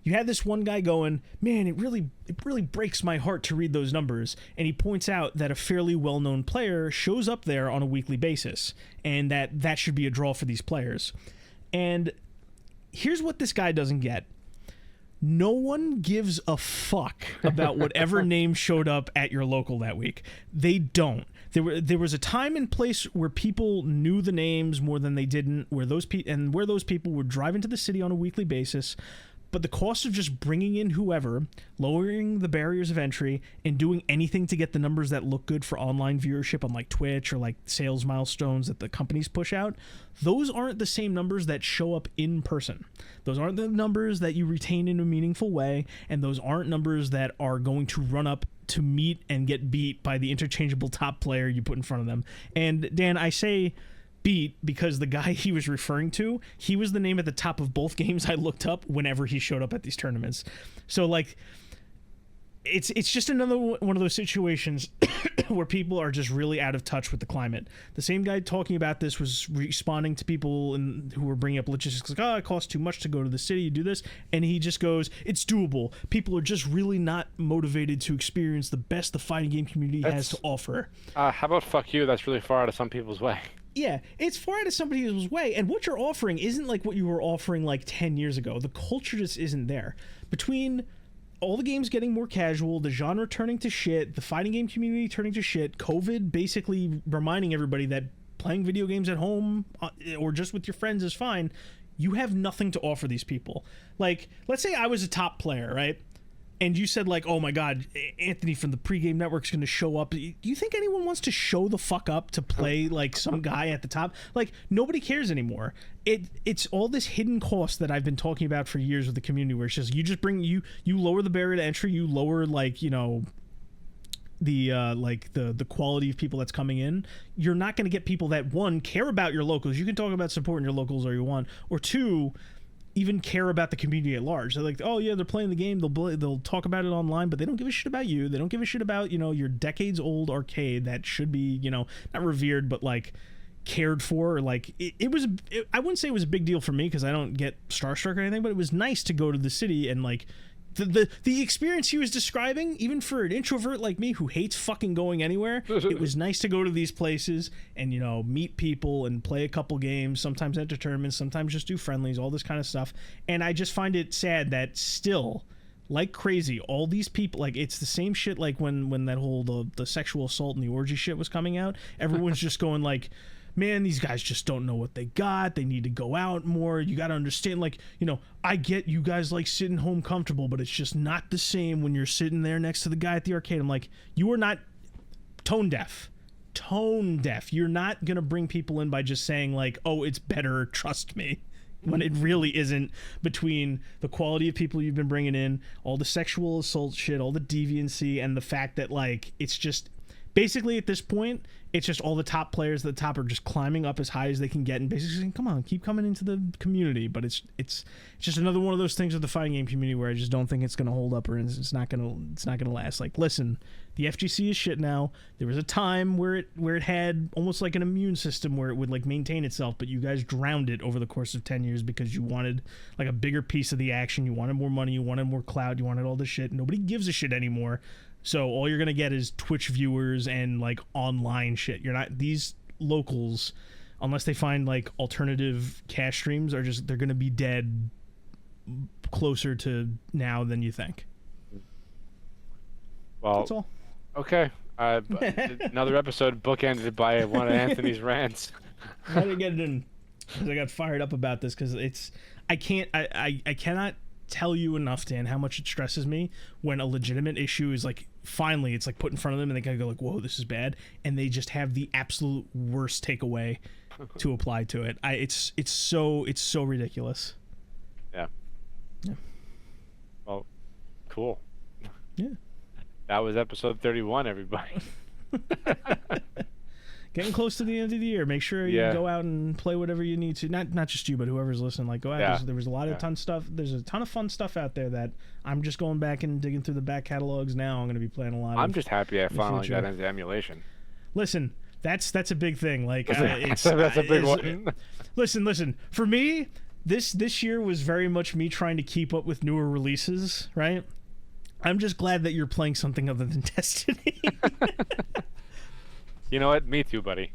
you had this one guy going, man, it really breaks my heart to read those numbers. And he points out that a fairly well-known player shows up there on a weekly basis, and that should be a draw for these players. And here's what this guy doesn't get. No one gives a fuck about whatever name showed up at your local that week. They don't. There was a time and place where people knew the names more than they didn't, where those people would drive into the city on a weekly basis. But the cost of just bringing in whoever, lowering the barriers of entry, and doing anything to get the numbers that look good for online viewership on like Twitch or like sales milestones that the companies push out, those aren't the same numbers that show up in person. Those aren't the numbers that you retain in a meaningful way, and those aren't numbers that are going to run up to meet and get beat by the interchangeable top player you put in front of them. And Dan, I say beat because the guy he was referring to, he was the name at the top of both games I looked up whenever he showed up at these tournaments. So like it's just another one of those situations where people are just really out of touch with the climate. The same guy talking about this was responding to people who were bringing up logistics like, oh, it costs too much to go to the city, you do this, and he just goes, it's doable. People are just really not motivated to experience the best the fighting game community has to offer. How about fuck you? That's really far out of some people's way. Yeah, it's far out of somebody else's way, and what you're offering isn't like what you were offering like 10 years ago. The culture just isn't there. Between all the games getting more casual, the genre turning to shit, the fighting game community turning to shit, COVID basically reminding everybody that playing video games at home or just with your friends is fine, you have nothing to offer these people. Like, let's say I was a top player, right? And you said like, oh my God, Anthony from the Pregame Network's going to show up. Do you think anyone wants to show the fuck up to play like some guy at the top? Like, nobody cares anymore. It's all this hidden cost that I've been talking about for years with the community, where it's just you lower the barrier to entry, you lower like, you know, the quality of people that's coming in. You're not going to get people that, one, care about your locals. You can talk about supporting your locals all you want, or two, even care about the community at large. They're like, oh yeah, they're playing the game, they'll talk about it online, but they don't give a shit about you. They don't give a shit about, you know, your decades old arcade that should be, you know, not revered, but like cared for. Or like I wouldn't say it was a big deal for me because I don't get starstruck or anything, but it was nice to go to the city and like the experience he was describing, even for an introvert like me who hates fucking going anywhere, it was nice to go to these places and, you know, meet people and play a couple games, sometimes enter tournaments, sometimes just do friendlies, all this kind of stuff. And I just find it sad that still, like crazy, all these people, like, it's the same shit like when that whole the sexual assault and the orgy shit was coming out. Everyone's just going like, man, these guys just don't know what they got. They need to go out more. You got to understand, like, you know, I get you guys like sitting home comfortable, but it's just not the same when you're sitting there next to the guy at the arcade. I'm like, you are not tone deaf. Tone deaf. You're not going to bring people in by just saying like, oh, it's better, trust me, when it really isn't, between the quality of people you've been bringing in, all the sexual assault shit, all the deviancy, and the fact that like it's just basically at this point, it's just all the top players at the top are just climbing up as high as they can get and basically saying, come on, keep coming into the community. But it's just another one of those things with the fighting game community where I just don't think it's going to hold up, or it's not going to last. Like, listen, the FGC is shit now. There was a time where it had almost like an immune system where it would like maintain itself, but you guys drowned it over the course of 10 years because you wanted like a bigger piece of the action. You wanted more money. You wanted more clout. You wanted all this shit. Nobody gives a shit anymore. So all you're gonna get is Twitch viewers and like online shit. You're not these locals, unless they find like alternative cash streams, are just they're gonna be dead closer to now than you think. Well, That's all. okay. Another episode bookended by one of Anthony's rants. I had to get it in because I got fired up about this because it's I cannot tell you enough, Dan, how much it stresses me when a legitimate issue is like finally it's like put in front of them and they kind of go like, whoa, this is bad, and they just have the absolute worst takeaway to apply to it. It's so ridiculous. Yeah. Well, cool. Yeah. That was episode 31, everybody. Getting close to the end of the year. Make sure you go out and play whatever you need to. Not just you, but whoever's listening. Like, go out. Yeah. There was a lot of ton stuff. There's a ton of fun stuff out there that I'm just going back and digging through the back catalogs now. I'm going to be playing a lot. I'm just happy I finally future. got into emulation. Listen, that's a big thing. Like, That's a big one. Listen. For me, this year was very much me trying to keep up with newer releases. Right. I'm just glad that you're playing something other than Destiny. You know what? Me too, buddy.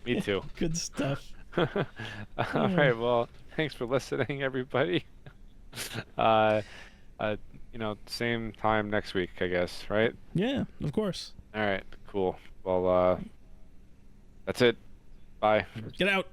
Me too. Good stuff. All right. Well, thanks for listening, everybody. Same time next week, I guess, right? Yeah, of course. All right. Cool. Well, that's it. Bye. Get out.